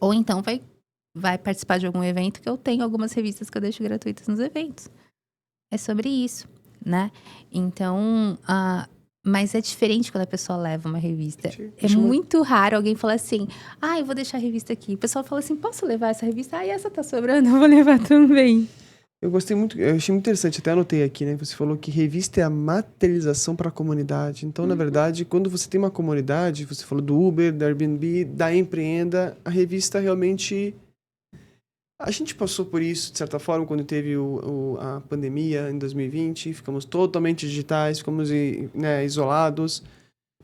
Ou então vai participar de algum evento que eu tenho algumas revistas que eu deixo gratuitas nos eventos. É sobre isso, né? Então, mas é diferente quando a pessoa leva uma revista. É muito raro alguém falar assim, eu vou deixar a revista aqui. O pessoal fala assim, posso levar essa revista? Essa tá sobrando, eu vou levar também. Eu gostei muito, eu achei muito interessante, até anotei aqui, né? Você falou que revista é a materialização para a comunidade. Então, na verdade, quando você tem uma comunidade, você falou do Uber, da Airbnb, da Empreenda, a revista realmente... A gente passou por isso, de certa forma, quando teve a pandemia em 2020. Ficamos totalmente digitais, ficamos isolados.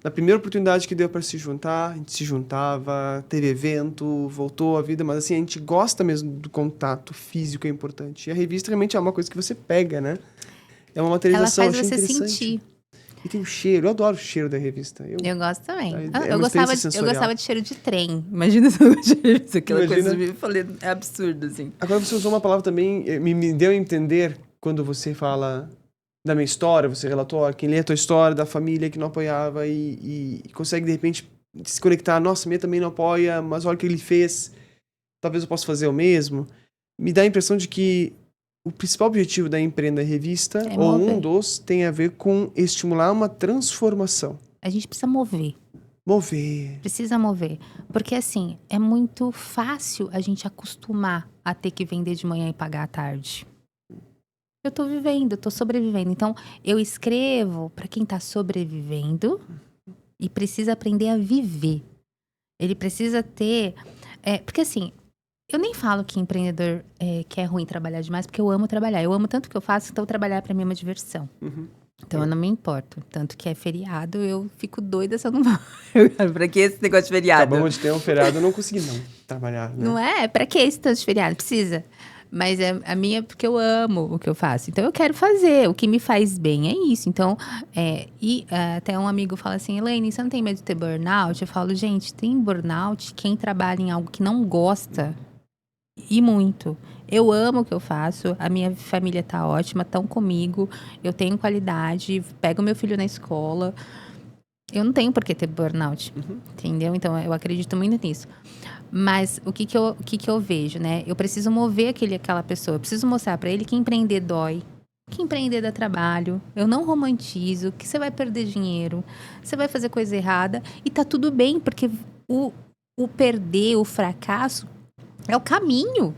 Na primeira oportunidade que deu para se juntar, a gente se juntava, teve evento, voltou à vida, mas assim, a gente gosta mesmo do contato físico, é importante. E a revista realmente é uma coisa que você pega, né? É uma Ela materialização, faz achei você interessante. sentir. E tem um cheiro, eu adoro o cheiro da revista. Eu gosto também. É Eu uma gostava, experiência eu sensorial. gostava de cheiro de trem. Imagina se eu gosto de revista, aquela Imagina. coisa que eu falei, é absurdo, assim. Agora você usou uma palavra também, me deu a entender quando você fala da minha história, você relatou, ó, quem lê a tua história, da família que não apoiava e consegue de repente se conectar, nossa, minha também não apoia, mas olha o que ele fez, talvez eu possa fazer o mesmo. Me dá a impressão de que o principal objetivo da Empreenda Revista, É ou mover. um dos, tem a ver com estimular uma transformação. A gente precisa mover. Mover. Precisa mover. Porque, assim, é muito fácil a gente acostumar a ter que vender de manhã e pagar à tarde. Eu tô vivendo, eu tô sobrevivendo. Então, eu escrevo para quem tá sobrevivendo e precisa aprender a viver. Ele precisa ter... porque, assim, eu nem falo que empreendedor que é ruim trabalhar demais, porque eu amo trabalhar. Eu amo tanto o que eu faço, então trabalhar para mim é uma diversão. Uhum. Então, eu não me importo. Tanto que é feriado, eu fico doida se eu não vou. Pra que esse negócio de feriado? Acabamos de ter um feriado, eu não consegui não trabalhar, né? Não é? Pra que esse tanto de feriado? Precisa. Mas a minha é porque eu amo o que eu faço. Então, eu quero fazer. O que me faz bem é isso. Então, até um amigo fala assim, Elaine, você não tem medo de ter burnout? Eu falo, gente, tem burnout quem trabalha em algo que não gosta. E muito. Eu amo o que eu faço, a minha família tá ótima, estão comigo, eu tenho qualidade, pego meu filho na escola. Eu não tenho por que ter burnout, entendeu? Então, eu acredito muito nisso. Mas o que eu vejo, né? Eu preciso mover aquela pessoa, eu preciso mostrar pra ele que empreender dói, que empreender dá trabalho. Eu não romantizo, que você vai perder dinheiro, você vai fazer coisa errada e tá tudo bem, porque o perder, o fracasso é o caminho.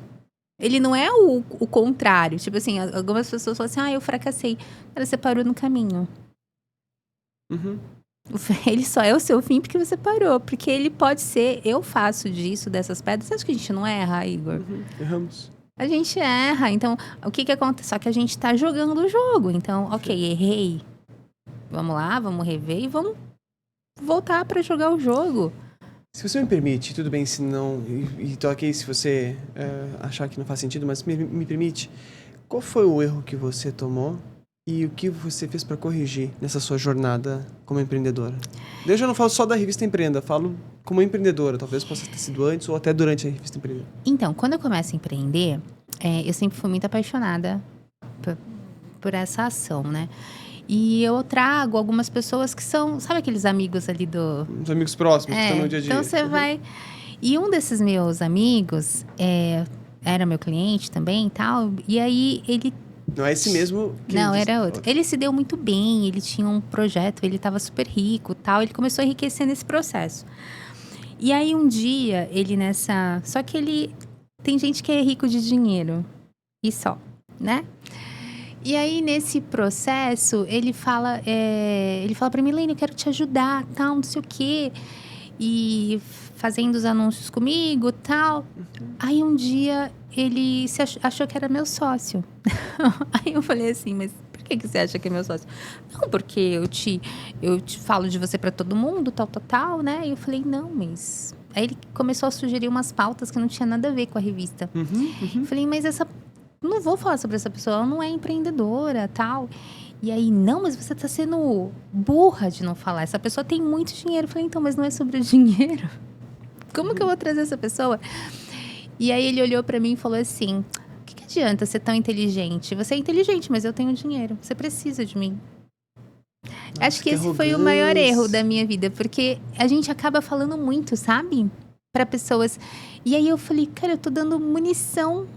Ele não é o contrário. Tipo assim, algumas pessoas falam assim, eu fracassei. Cara, você parou no caminho. Uhum. Ele só é o seu fim porque você parou. Porque ele pode ser, eu faço disso, dessas pedras. Você acha que a gente não erra, Igor? Erramos. A gente erra. Então, o que acontece? Só que a gente tá jogando o jogo. Então, ok, errei. Vamos lá, vamos rever e vamos voltar pra jogar o jogo. Se você me permite, tudo bem se não... E tô aqui se você achar que não faz sentido, mas me permite. Qual foi o erro que você tomou e o que você fez para corrigir nessa sua jornada como empreendedora? Eu já não falo só da revista Empreenda, falo como empreendedora. Talvez possa ter sido antes ou até durante a revista Empreenda. Então, quando eu começo a empreender, eu sempre fui muito apaixonada por essa ação, né? E eu trago algumas pessoas que são, sabe aqueles amigos ali Os amigos próximos que estão no dia a dia. Então você vai... E um desses meus amigos era meu cliente também e tal. E aí ele... Não é esse mesmo? Não, era outro. Ele se deu muito bem, ele tinha um projeto, ele estava super rico e tal. Ele começou a enriquecer nesse processo. E aí um dia, ele nessa... Só que ele... Tem gente que é rico de dinheiro. E só, né? E aí, nesse processo, ele fala pra mim, Elaine, eu quero te ajudar, tal, não sei o quê. E fazendo os anúncios comigo, tal. Aí, um dia, ele achou que era meu sócio. Aí, eu falei assim, mas por que você acha que é meu sócio? Não, porque eu te falo de você pra todo mundo, tal, né? E eu falei, não, mas... Aí, ele começou a sugerir umas pautas que não tinha nada a ver com a revista. Eu falei, mas não vou falar sobre essa pessoa, ela não é empreendedora, tal. E aí, não, mas você tá sendo burra de não falar. Essa pessoa tem muito dinheiro. Eu falei, então, mas não é sobre o dinheiro. Como que eu vou trazer essa pessoa? E aí, ele olhou pra mim e falou assim, o que adianta ser tão inteligente? Você é inteligente, mas eu tenho dinheiro. Você precisa de mim. Nossa, acho que esse foi o maior erro da minha vida. Porque a gente acaba falando muito, sabe? Pra pessoas. E aí, eu falei, cara, eu tô dando munição...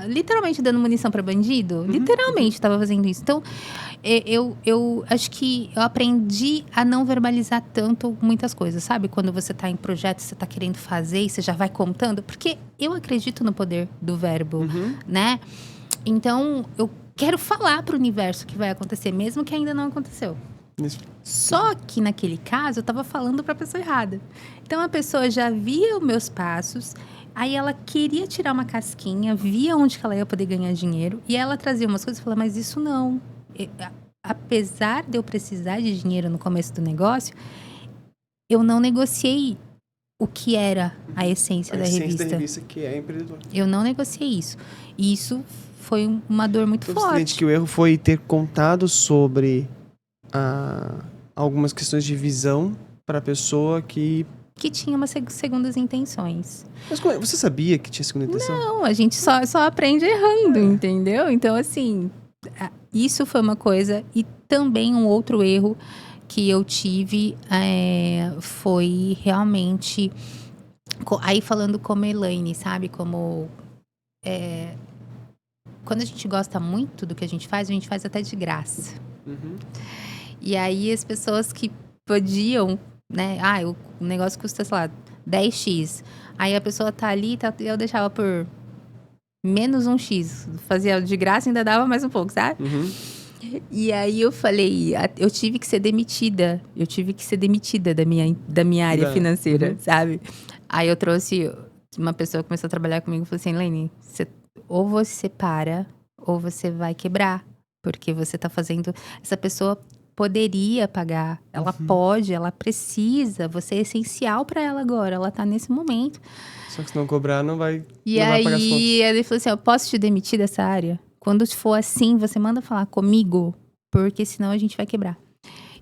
literalmente dando munição pra bandido. Literalmente tava fazendo isso. Então, eu acho que eu aprendi a não verbalizar tanto muitas coisas, sabe? Quando você tá em projeto, você tá querendo fazer e você já vai contando. Porque eu acredito no poder do verbo, né? Então, eu quero falar pro universo que vai acontecer, mesmo que ainda não aconteceu. Isso. Só que naquele caso, eu tava falando pra pessoa errada. Então, a pessoa já via os meus passos... Aí ela queria tirar uma casquinha, via onde que ela ia poder ganhar dinheiro. E ela trazia umas coisas e falava, mas isso não. apesar de eu precisar de dinheiro no começo do negócio, eu não negociei o que era a essência da revista. A essência da revista que é empreendedor. Eu não negociei isso. E isso foi uma dor muito Então, você forte. entende que o erro foi ter contado sobre algumas questões de visão para a pessoa que tinha umas segundas intenções. Mas você sabia que tinha segunda intenção? Não, a gente só aprende errando, entendeu? Então, assim, isso foi uma coisa. E também um outro erro que eu tive foi realmente... Aí falando como Elaine, sabe? Como... quando a gente gosta muito do que a gente faz até de graça. Uhum. E aí as pessoas que podiam, né? O negócio custa, sei lá, 10x. Aí a pessoa tá ali, eu deixava por menos 1x. Fazia de graça e ainda dava mais um pouco, sabe? Uhum. E aí eu falei, eu tive que ser demitida. Eu tive que ser demitida da minha área financeira, sabe? Aí eu trouxe uma pessoa que começou a trabalhar comigo e falou assim, Elaine, ou você para, ou você vai quebrar. Porque você tá fazendo... Essa pessoa poderia pagar. Ela pode, ela precisa. Você é essencial para ela agora. Ela tá nesse momento. Só que se não cobrar, não vai E vai aí, pagar as contas. ele falou assim, eu posso te demitir dessa área? Quando for assim, você manda falar comigo. Porque senão a gente vai quebrar.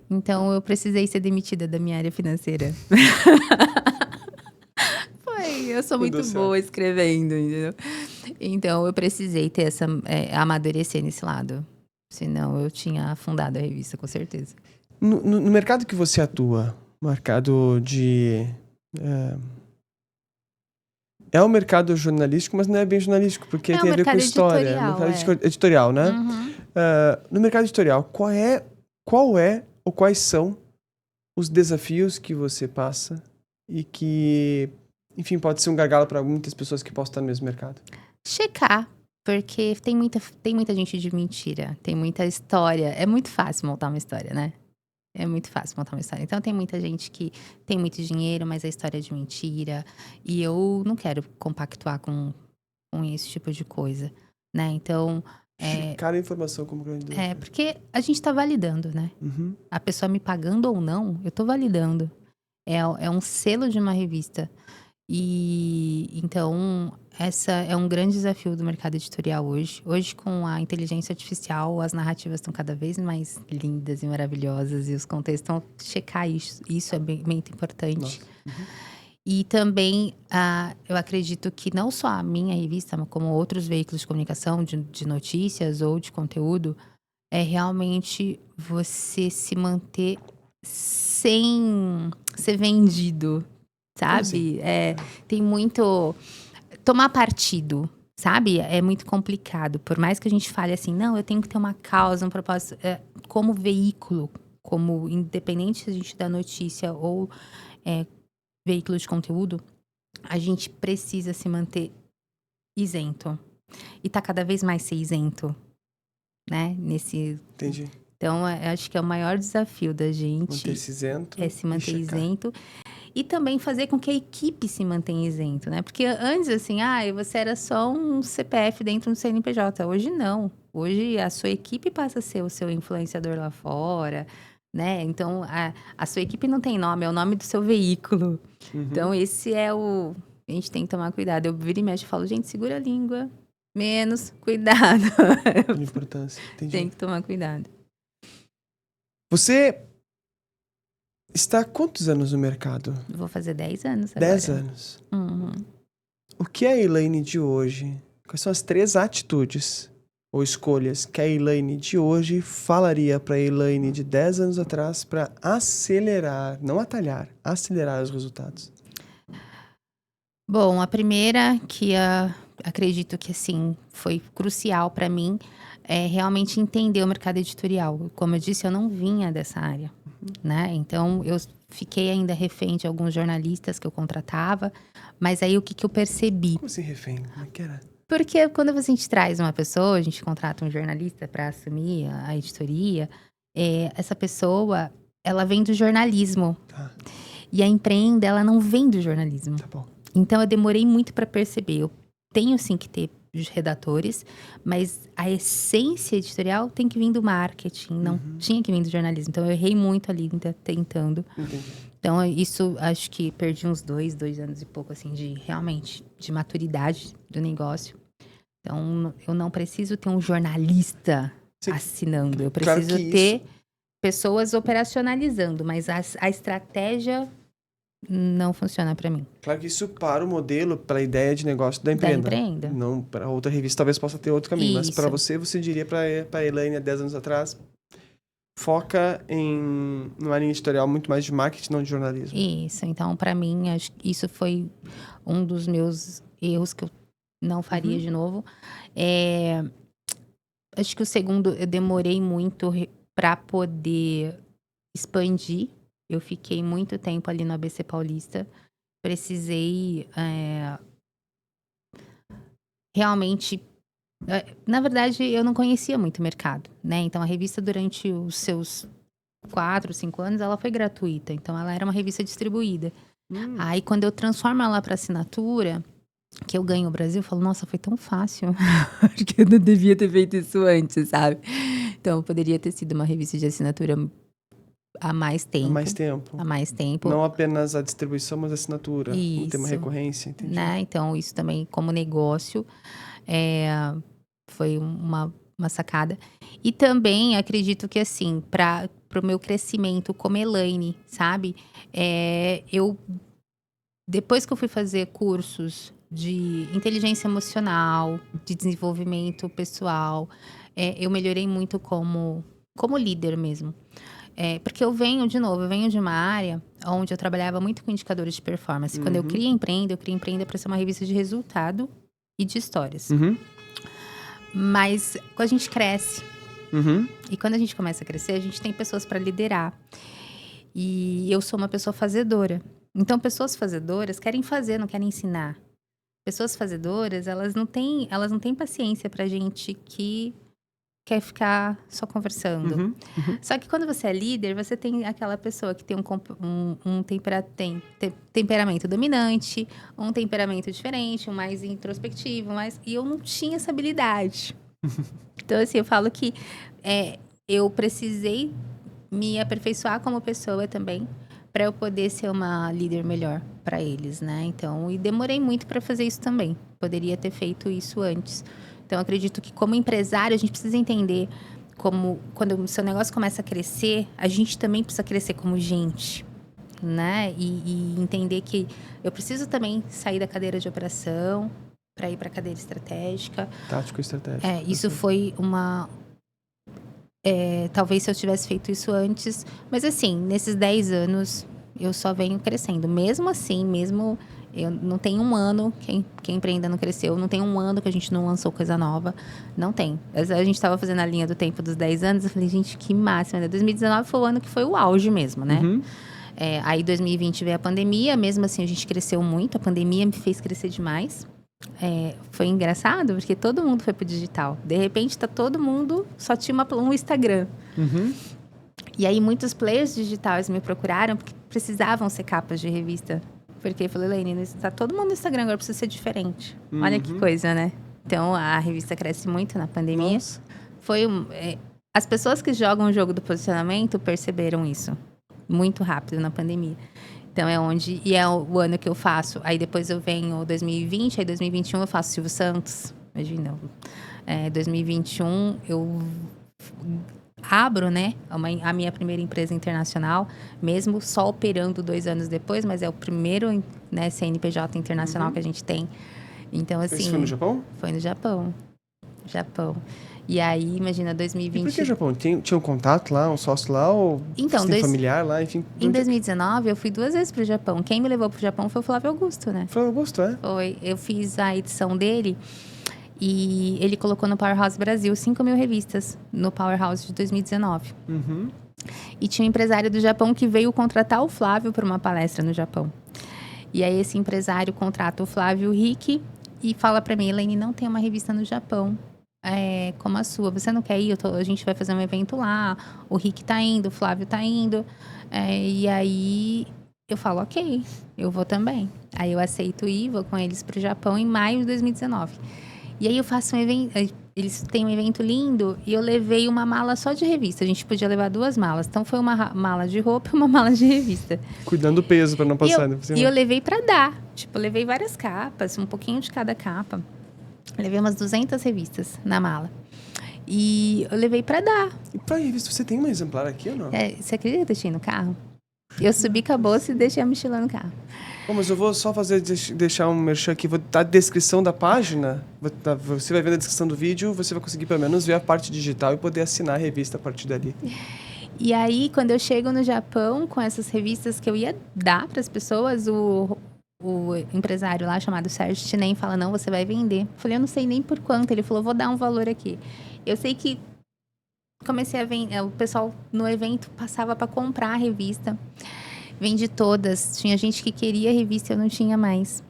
Então, eu precisei ser demitida da minha área financeira. Eu sou muito boa escrevendo, entendeu? Então, eu precisei ter amadurecer nesse lado. Senão, eu tinha afundado a revista, com certeza. No mercado que você atua, mercado de... É um mercado jornalístico, mas não é bem jornalístico, porque tem a ver com história. É um mercado editorial, né? Uhum. No mercado editorial, qual é ou quais são os desafios que você passa e que, enfim, pode ser um gargalo para muitas pessoas que possam estar no mesmo mercado? Checar, porque tem muita gente de mentira, tem muita história. É muito fácil montar uma história, né? É muito fácil montar uma história. Então, tem muita gente que tem muito dinheiro, mas a história é de mentira. E eu não quero compactuar com esse tipo de coisa, né? Então... Checar a informação como grande dúvida. porque a gente tá validando, né? Uhum. A pessoa me pagando ou não, eu tô validando. É um selo de uma revista. E então, essa é um grande desafio do mercado editorial hoje. Hoje, com a inteligência artificial, as narrativas estão cada vez mais lindas e maravilhosas. E os contextos estão... Checar isso. Isso é muito importante. E também, eu acredito que não só a minha revista, mas como outros veículos de comunicação, de notícias ou de conteúdo, é realmente você se manter sem ser vendido, sabe? Assim? Tem muito... Tomar partido, sabe? É muito complicado. Por mais que a gente fale assim, não, eu tenho que ter uma causa, um propósito. Como veículo, como independente se a gente dá notícia ou veículo de conteúdo, a gente precisa se manter isento. E tá cada vez mais ser isento, né? Entendi. Então, acho que é o maior desafio da gente. Manter-se isento. É se manter isento. E também fazer com que a equipe se mantenha isento, né? Porque antes, assim, você era só um CPF dentro do CNPJ. Hoje, não. Hoje, a sua equipe passa a ser o seu influenciador lá fora, né? Então, a sua equipe não tem nome, é o nome do seu veículo. Então, esse é o... A gente tem que tomar cuidado. Eu viro e mexo e falo, gente, segura a língua. Menos, cuidado. De importância, entendi. Tem que tomar cuidado. Você está há quantos anos no mercado? Vou fazer 10 anos agora. 10 anos. Uhum. O que é a Elaine de hoje? Quais são as 3 atitudes ou escolhas que a Elaine de hoje falaria para a Elaine de 10 anos atrás para acelerar, não atalhar, acelerar os resultados? Bom, a primeira que acredito que assim foi crucial para mim é realmente entender o mercado editorial. Como eu disse, eu não vinha dessa área, né? Então eu fiquei ainda refém de alguns jornalistas que eu contratava, mas aí o que eu percebi? Como assim refém? Como é que era? Porque quando a gente traz uma pessoa, a gente contrata um jornalista para assumir a editoria, essa pessoa, ela vem do jornalismo. Tá. E a Empreenda, ela não vem do jornalismo. Tá bom. Então, eu demorei muito para perceber. Eu tenho, sim, que ter redatores, mas a essência editorial tem que vir do marketing, não tinha que vir do jornalismo. Então, eu errei muito ali tentando. Entendi. Então, isso, acho que perdi uns 2 anos e pouco, assim, realmente, de maturidade do negócio. Então, eu não preciso ter um jornalista assinando. Eu preciso ter pessoas operacionalizando, mas a estratégia não funciona para mim. Claro que isso para o modelo, para a ideia de negócio da empresa. Não para outra revista, talvez possa ter outro caminho. Mas para você diria para a Elaine há 10 anos atrás, foca em uma linha editorial muito mais de marketing, não de jornalismo. Isso. Então, para mim, acho que isso foi um dos meus erros que eu não faria de novo. Acho que o segundo, eu demorei muito para poder expandir. Eu fiquei muito tempo ali no ABC Paulista. Precisei realmente... Na verdade, eu não conhecia muito o mercado, né? Então, a revista, durante os seus 4, 5 anos, ela foi gratuita. Então, ela era uma revista distribuída. Aí, quando eu transformo ela para assinatura, que eu ganho o Brasil, eu falo, nossa, foi tão fácil. Acho que eu não devia ter feito isso antes, sabe? Então, poderia ter sido uma revista de assinatura há mais tempo. Não apenas a distribuição, mas a assinatura. Isso. Ter uma recorrência, entendi. Né? Então, isso também, como negócio, foi uma sacada. E também, acredito que, assim, para o meu crescimento como Elaine, sabe? Depois que eu fui fazer cursos de inteligência emocional, de desenvolvimento pessoal, eu melhorei muito como líder mesmo. Porque eu venho de uma área onde eu trabalhava muito com indicadores de performance. Quando eu criei Empreenda para ser uma revista de resultado e de histórias. Mas quando a gente cresce, e quando a gente começa a crescer, a gente tem pessoas para liderar. E eu sou uma pessoa fazedora. Então, pessoas fazedoras querem fazer, não querem ensinar. Pessoas fazedoras, elas não têm paciência pra gente que quer ficar só conversando. Só que quando você é líder, você tem aquela pessoa que tem um temperamento dominante, um temperamento diferente, um mais introspectivo, e eu não tinha essa habilidade. Então, assim, eu falo que eu precisei me aperfeiçoar como pessoa também, para eu poder ser uma líder melhor para eles, né? Então, e demorei muito para fazer isso também. Poderia ter feito isso antes. Então, acredito que como empresário, a gente precisa entender quando o seu negócio começa a crescer, a gente também precisa crescer como gente, né? E entender que eu preciso também sair da cadeira de operação para ir para a cadeira estratégica. Tático e estratégico. Isso foi talvez se eu tivesse feito isso antes. Mas assim, nesses 10 anos, eu só venho crescendo. Mesmo assim, eu não tem um ano que a Empreenda não cresceu. Não tem um ano que a gente não lançou coisa nova. Não tem. A gente estava fazendo a linha do tempo dos 10 anos. Eu falei, gente, que máximo. 2019 foi o ano que foi o auge mesmo, né? Aí 2020 veio a pandemia. Mesmo assim, a gente cresceu muito. A pandemia me fez crescer demais. Foi engraçado, porque todo mundo foi pro digital. De repente, todo mundo só tinha um Instagram. E aí, muitos players digitais me procuraram porque precisavam ser capas de revista. Porque eu falei, Elaine, tá todo mundo no Instagram, agora precisa ser diferente. Olha que coisa, né? Então, a revista cresce muito na pandemia. Nossa. As pessoas que jogam o jogo do posicionamento perceberam isso muito rápido na pandemia. Então, e é o ano que eu faço. Aí, depois eu venho 2020, aí 2021 eu faço Silvio Santos. Imagina. 2021 eu abro, né, a minha primeira empresa internacional, mesmo só operando 2 anos depois, mas é o primeiro, né, CNPJ internacional que a gente tem. Então, assim... Isso foi no Japão? Foi no Japão. E aí, imagina, 2020... E por que Japão? Tinha um contato lá, um sócio lá? Ou então, tem familiar lá? Enfim, em 2019, eu fui 2 vezes pro Japão. Quem me levou pro Japão foi o Flávio Augusto, né? Flávio Augusto, Foi. Eu fiz a edição dele e ele colocou no Powerhouse Brasil 5.000 revistas no Powerhouse de 2019. E tinha um empresário do Japão que veio contratar o Flávio para uma palestra no Japão. E aí, esse empresário contrata o Flávio Rick e fala para mim, Elaine, não tem uma revista no Japão. Como a sua, você não quer ir? A gente vai fazer um evento lá, o Rick tá indo, o Flávio tá indo. E aí eu falo, ok, eu vou também. Aí eu aceito ir, vou com eles pro Japão em maio de 2019. E aí eu faço um evento, eles têm um evento lindo e eu levei uma mala só de revista. A gente podia levar 2 malas. Então foi uma mala de roupa e uma mala de revista. Cuidando do peso pra não passar. E eu levei pra dar. Tipo, eu levei várias capas, um pouquinho de cada capa. Eu levei umas 200 revistas na mala. E eu levei pra dar. E pra revista, você tem um exemplar aqui ou não? Você acredita que eu deixei no carro? Eu subi com a bolsa e deixei a mochila no carro. Bom, mas eu vou só deixar um merchan aqui. Vou dar a descrição da página. Você vai ver na descrição do vídeo, você vai conseguir pelo menos ver a parte digital e poder assinar a revista a partir dali. E aí, quando eu chego no Japão com essas revistas que eu ia dar para as pessoas, o empresário lá, chamado Sérgio Tinem, fala, não, você vai vender. Eu falei, eu não sei nem por quanto. Ele falou, vou dar um valor aqui. Eu sei que comecei a vender, o pessoal no evento passava para comprar a revista. Vendi todas. Tinha gente que queria a revista e eu não tinha mais.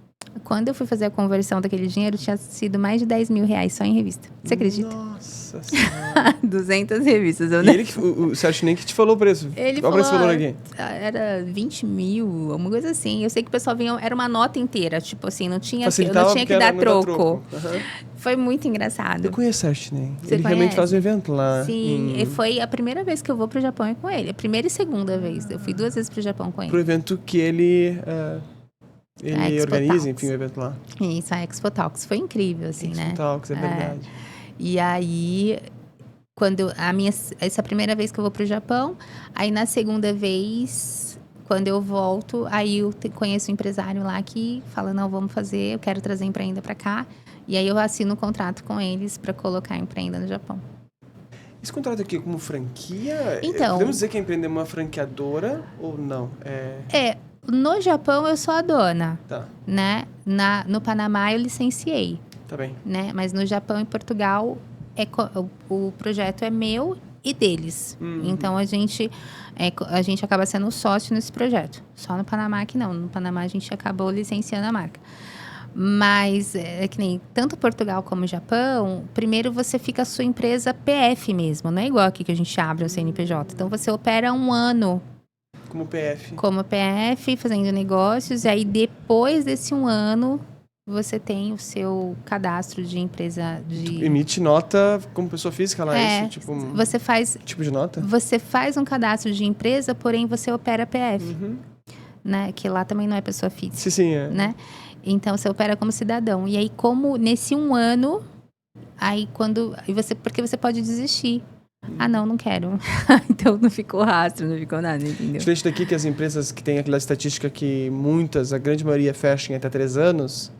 Quando eu fui fazer a conversão daquele dinheiro, tinha sido mais de 10 mil reais só em revista. Você acredita? Nossa Senhora. 200 revistas. Eu E ele, o Sérgio nem que te falou o preço. Ele Qual falou, esse valor aqui? Era 20 mil, alguma coisa assim. Eu sei que o pessoal vinha, era uma nota inteira. Tipo assim, não tinha que dar troco. Uhum. Foi muito engraçado. Eu conheço o Sérgio Tinem. Você Ele conhece? realmente faz um evento lá. Sim, e foi a primeira vez que eu vou pro Japão é com ele. A primeira e segunda vez. Eu fui 2 vezes pro Japão com ele. Pro evento que ele organiza, Talks. enfim, o evento lá. Isso, a Expo Talks. Foi incrível, assim, Expo né? Talks, é verdade. E aí, essa primeira vez que eu vou pro Japão, aí na segunda vez, quando eu volto, aí eu conheço um empresário lá que fala, não, vamos fazer, eu quero trazer a Empreenda pra cá. E aí eu assino um contrato com eles para colocar a Empreenda no Japão. Esse contrato aqui é como franquia? Então, podemos dizer que a Empreenda é uma franqueadora ou não? No Japão eu sou a dona, Tá. né? No Panamá eu licenciei, Tá bem. né? Mas no Japão e Portugal o projeto é meu e deles. Uhum. Então a gente acaba sendo sócio nesse projeto. Só no Panamá que não. No Panamá a gente acabou licenciando a marca. Mas é que nem tanto Portugal como Japão, primeiro você fica a sua empresa PF mesmo, não é igual aqui que a gente abre o CNPJ. Então você opera 1 ano Como PF. como PF, fazendo negócios, e aí depois desse 1 ano você tem o seu cadastro de empresa de... Emite nota como pessoa física lá, é isso? Tipo, você faz... tipo de nota? Você faz um cadastro de empresa, porém você opera PF, Uhum. né? Que lá também não é pessoa física, Sim, é. né? Então você opera como cidadão. E aí, como nesse 1 ano, porque você pode desistir. Ah, não quero. Então não ficou rastro, não ficou nada, entendeu? Diferente daqui que as empresas que têm aquela estatística que a grande maioria fecham em até 3 anos,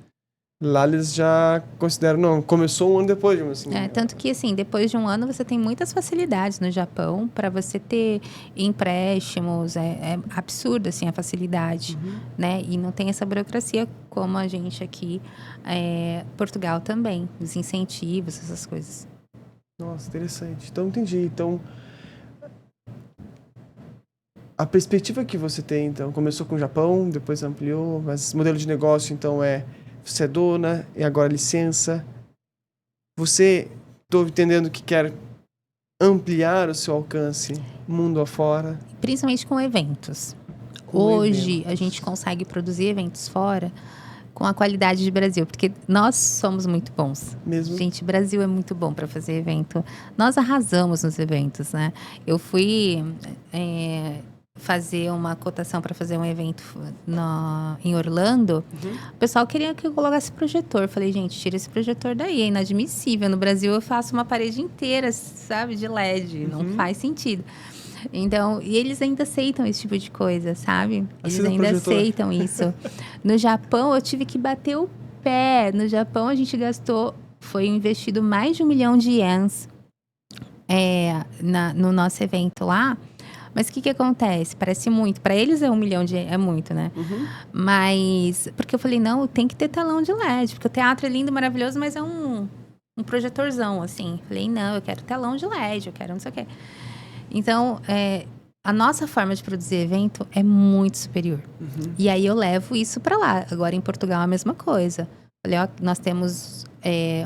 lá eles já consideram, não, começou 1 ano depois, assim. Tanto que, assim, depois de 1 ano você tem muitas facilidades no Japão para você ter empréstimos. É absurdo, assim, a facilidade, né? E não tem essa burocracia como a gente aqui. Portugal também, os incentivos, essas coisas. Nossa, interessante. Então, entendi. Então, a perspectiva que você tem, então, começou com o Japão, depois ampliou, mas o modelo de negócio, então, você é dona e agora licença. Você, estou entendendo que quer ampliar o seu alcance mundo afora. Principalmente com eventos. Hoje, a gente consegue produzir eventos fora com a qualidade de Brasil, porque nós somos muito bons. Mesmo? Gente, Brasil é muito bom para fazer evento. Nós arrasamos nos eventos, né? Eu fui fazer uma cotação para fazer um evento em Orlando. O pessoal queria que eu colocasse projetor. Eu falei, gente, tira esse projetor daí, é inadmissível. No Brasil eu faço uma parede inteira, sabe, de LED. Não faz sentido. Então, e eles ainda aceitam esse tipo de coisa, sabe? Eles ainda aceitam isso. No Japão, eu tive que bater o pé. No Japão, a gente foi investido mais de 1 milhão de ienes no nosso evento lá. Mas o que acontece? Parece muito. Para eles 1 milhão é muito, né? Mas, porque eu falei, não, tem que ter telão de LED. Porque o teatro é lindo, maravilhoso, mas é um projetorzão, assim. Falei, não, eu quero telão de LED, eu quero não sei o quê. Então, a nossa forma de produzir evento é muito superior. E aí eu levo isso para lá. Agora, em Portugal, a mesma coisa. Falei, ó, nós temos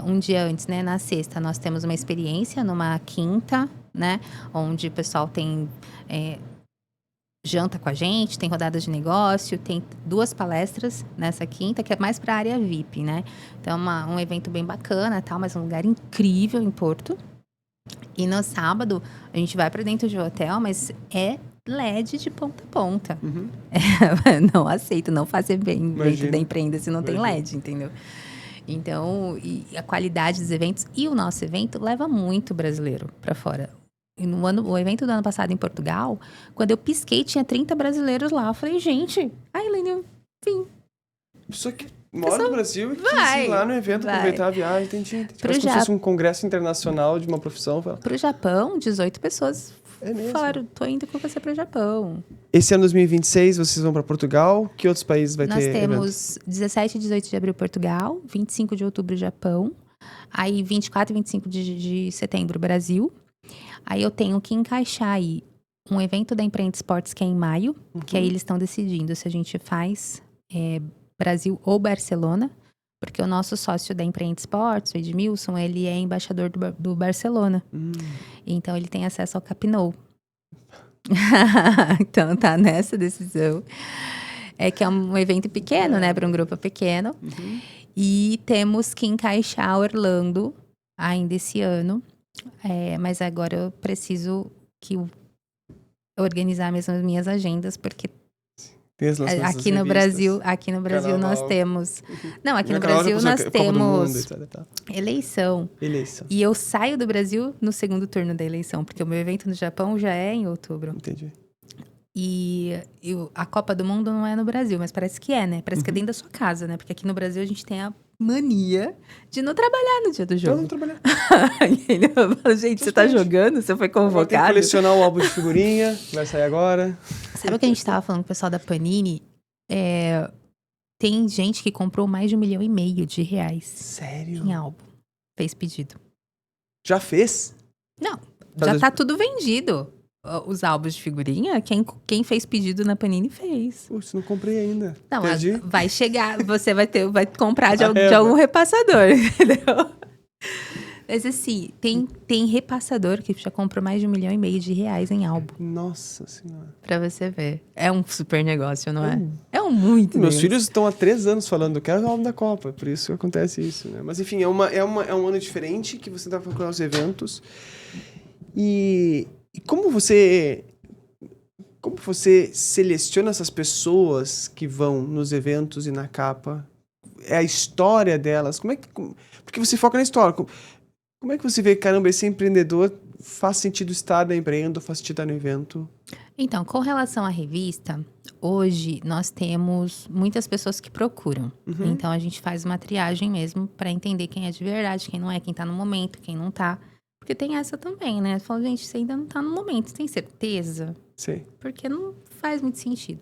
um dia antes, né? Na sexta, nós temos uma experiência numa quinta, né? Onde o pessoal tem janta com a gente, tem rodadas de negócio, tem 2 palestras nessa quinta, que é mais para a área VIP, né? Então, um evento bem bacana, tal, mas um lugar incrível em Porto. E no sábado, a gente vai para dentro de um hotel, mas é LED de ponta a ponta. Uhum. Não aceito, não fazer bem Imagina. dentro da empreenda se não tem Imagina. LED, entendeu? Então, e a qualidade dos eventos e o nosso evento leva muito brasileiro para fora. E o evento do ano passado em Portugal, quando eu pisquei, tinha 30 brasileiros lá. Eu falei, gente, a Elaine, enfim. Pessoa que mora no Brasil e quis vai, ir lá no evento, vai. aproveitar a viagem, entendi. Quase como se fosse um congresso internacional de uma profissão. Pro Japão, 18 pessoas É mesmo? falaram, tô indo com você pro Japão. Esse ano 2026, vocês vão para Portugal. Que outros países vai Nós ter temos 17 e 18 de abril, Portugal. 25 de outubro, Japão. Aí, 24 e 25 de setembro, Brasil. Aí, eu tenho que encaixar aí um evento da Empreende Esportes, que é em maio. Que aí, eles estão decidindo se a gente faz Brasil ou Barcelona. Porque o nosso sócio da Empreende Esportes, o Edmilson, ele é embaixador do Barcelona. Então, ele tem acesso ao Camp Nou. Então, tá nessa decisão. É que é um evento pequeno, né? Para um grupo pequeno. E temos que encaixar Orlando ainda esse ano. Mas agora eu preciso organizar mesmo as minhas agendas, porque aqui no Brasil Carnaval. nós temos... Não, aqui no Carnaval, Brasil nós Copa do Mundo, temos etc. eleição. E eu saio do Brasil no segundo turno da eleição, porque o meu evento no Japão já é em outubro. Entendi. E a Copa do Mundo não é no Brasil, mas parece que é, né? Parece que é dentro da sua casa, né? Porque aqui no Brasil a gente tem a mania de não trabalhar no dia do jogo. Não trabalhar. Eu falo, gente, você tá jogando? Você foi Vou ter que convocado? colecionar o álbum de figurinha, que vai sair agora. Sabe o que a gente tava falando com o pessoal da Panini? Tem gente que comprou mais de R$1,5 milhão Sério? em álbum. Fez pedido. Já fez? Não, já tá tudo vendido. Os álbuns de figurinha, quem fez pedido na Panini fez. Putz, não comprei ainda. Não, Perdi. vai chegar, você vai comprar de algum repassador, entendeu? Mas assim, tem repassador que já comprou mais de R$1,5 milhão em álbum. Nossa Senhora. Pra você ver. É um super negócio, não é? É um muito Meus negócio. filhos estão há 3 anos falando, eu quero o álbum da Copa, por isso acontece isso, né? Mas enfim, é um ano diferente que você tá procurando os eventos. E como você seleciona essas pessoas que vão nos eventos e na capa? É a história delas? Porque você foca na história. Como é que você vê, caramba, esse empreendedor faz sentido estar na empreenda, faz sentido estar no evento? Então, com relação à revista, hoje nós temos muitas pessoas que procuram. Então, a gente faz uma triagem mesmo para entender quem é de verdade, quem não é, quem tá no momento, quem não tá. Porque tem essa também, né? Você fala, gente, você ainda não tá no momento, você tem certeza? Sim. Porque não faz muito sentido.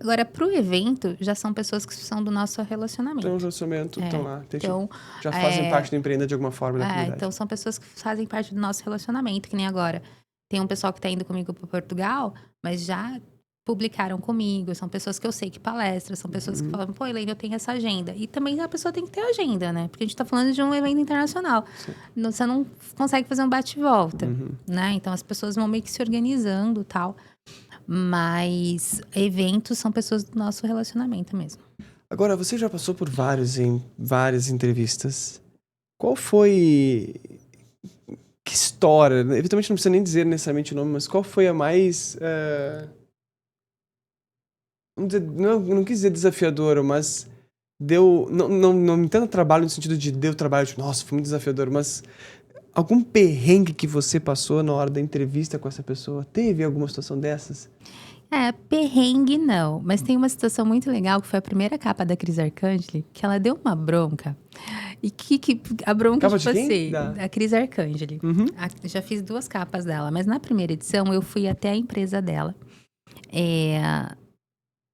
Agora, pro evento, já são pessoas que são do nosso relacionamento. Então, o relacionamento estão lá. Entendi. Então, já fazem parte do empreenda de alguma forma da comunidade. Então, são pessoas que fazem parte do nosso relacionamento, que nem agora. Tem um pessoal que tá indo comigo para Portugal, mas já publicaram comigo. São pessoas que eu sei que palestram, são pessoas que falam, pô, Elaine, eu tenho essa agenda. E também a pessoa tem que ter agenda, né? Porque a gente tá falando de um evento internacional. Você não consegue fazer um bate-volta, né? Então, as pessoas vão meio que se organizando e tal. Mas eventos são pessoas do nosso relacionamento mesmo. Agora, você já passou por várias entrevistas. Qual foi... Que história? Eventualmente não precisa nem dizer necessariamente o nome, mas qual foi a mais... Não quis dizer desafiadora, mas deu... Não me entenda trabalho no sentido de deu trabalho, tipo, nossa, foi muito desafiador, mas... Algum perrengue que você passou na hora da entrevista com essa pessoa? Teve alguma situação dessas? Perrengue não. Mas tem uma situação muito legal, que foi a primeira capa da Cris Arcangeli, que ela deu uma bronca. E a bronca, capa tipo de quem? assim, da Cris Arcangeli. Já fiz 2 capas dela, mas na primeira edição eu fui até a empresa dela,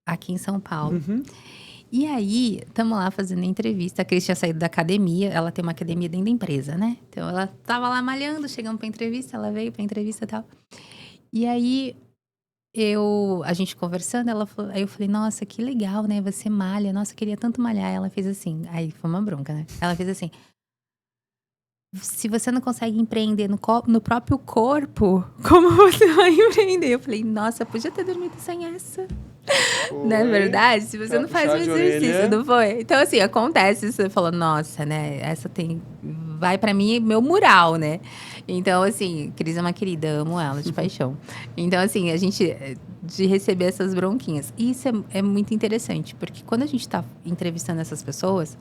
aqui em São Paulo. E aí, estamos lá fazendo a entrevista. A Cris tinha saído da academia. Ela tem uma academia dentro da empresa, né? Então, ela tava lá malhando, chegamos pra entrevista. Ela veio pra entrevista e tal. E aí, a gente conversando, aí eu falei, nossa, que legal, né? Você malha. Nossa, eu queria tanto malhar. Ela fez assim. Aí, foi uma bronca, né? Ela fez assim. se você não consegue empreender no próprio corpo, como você vai empreender? Eu falei, nossa, podia ter dormido sem essa. Foi. Não é verdade? Se você Pra não faz puxar o de exercício, orelha. não foi? Então, assim, acontece, você fala, nossa, né? Vai pra mim, meu mural, né? Então, assim, Cris é uma querida, amo ela de paixão. Então, assim, a gente, de receber essas bronquinhas. E isso é muito interessante, porque quando a gente tá entrevistando essas pessoas,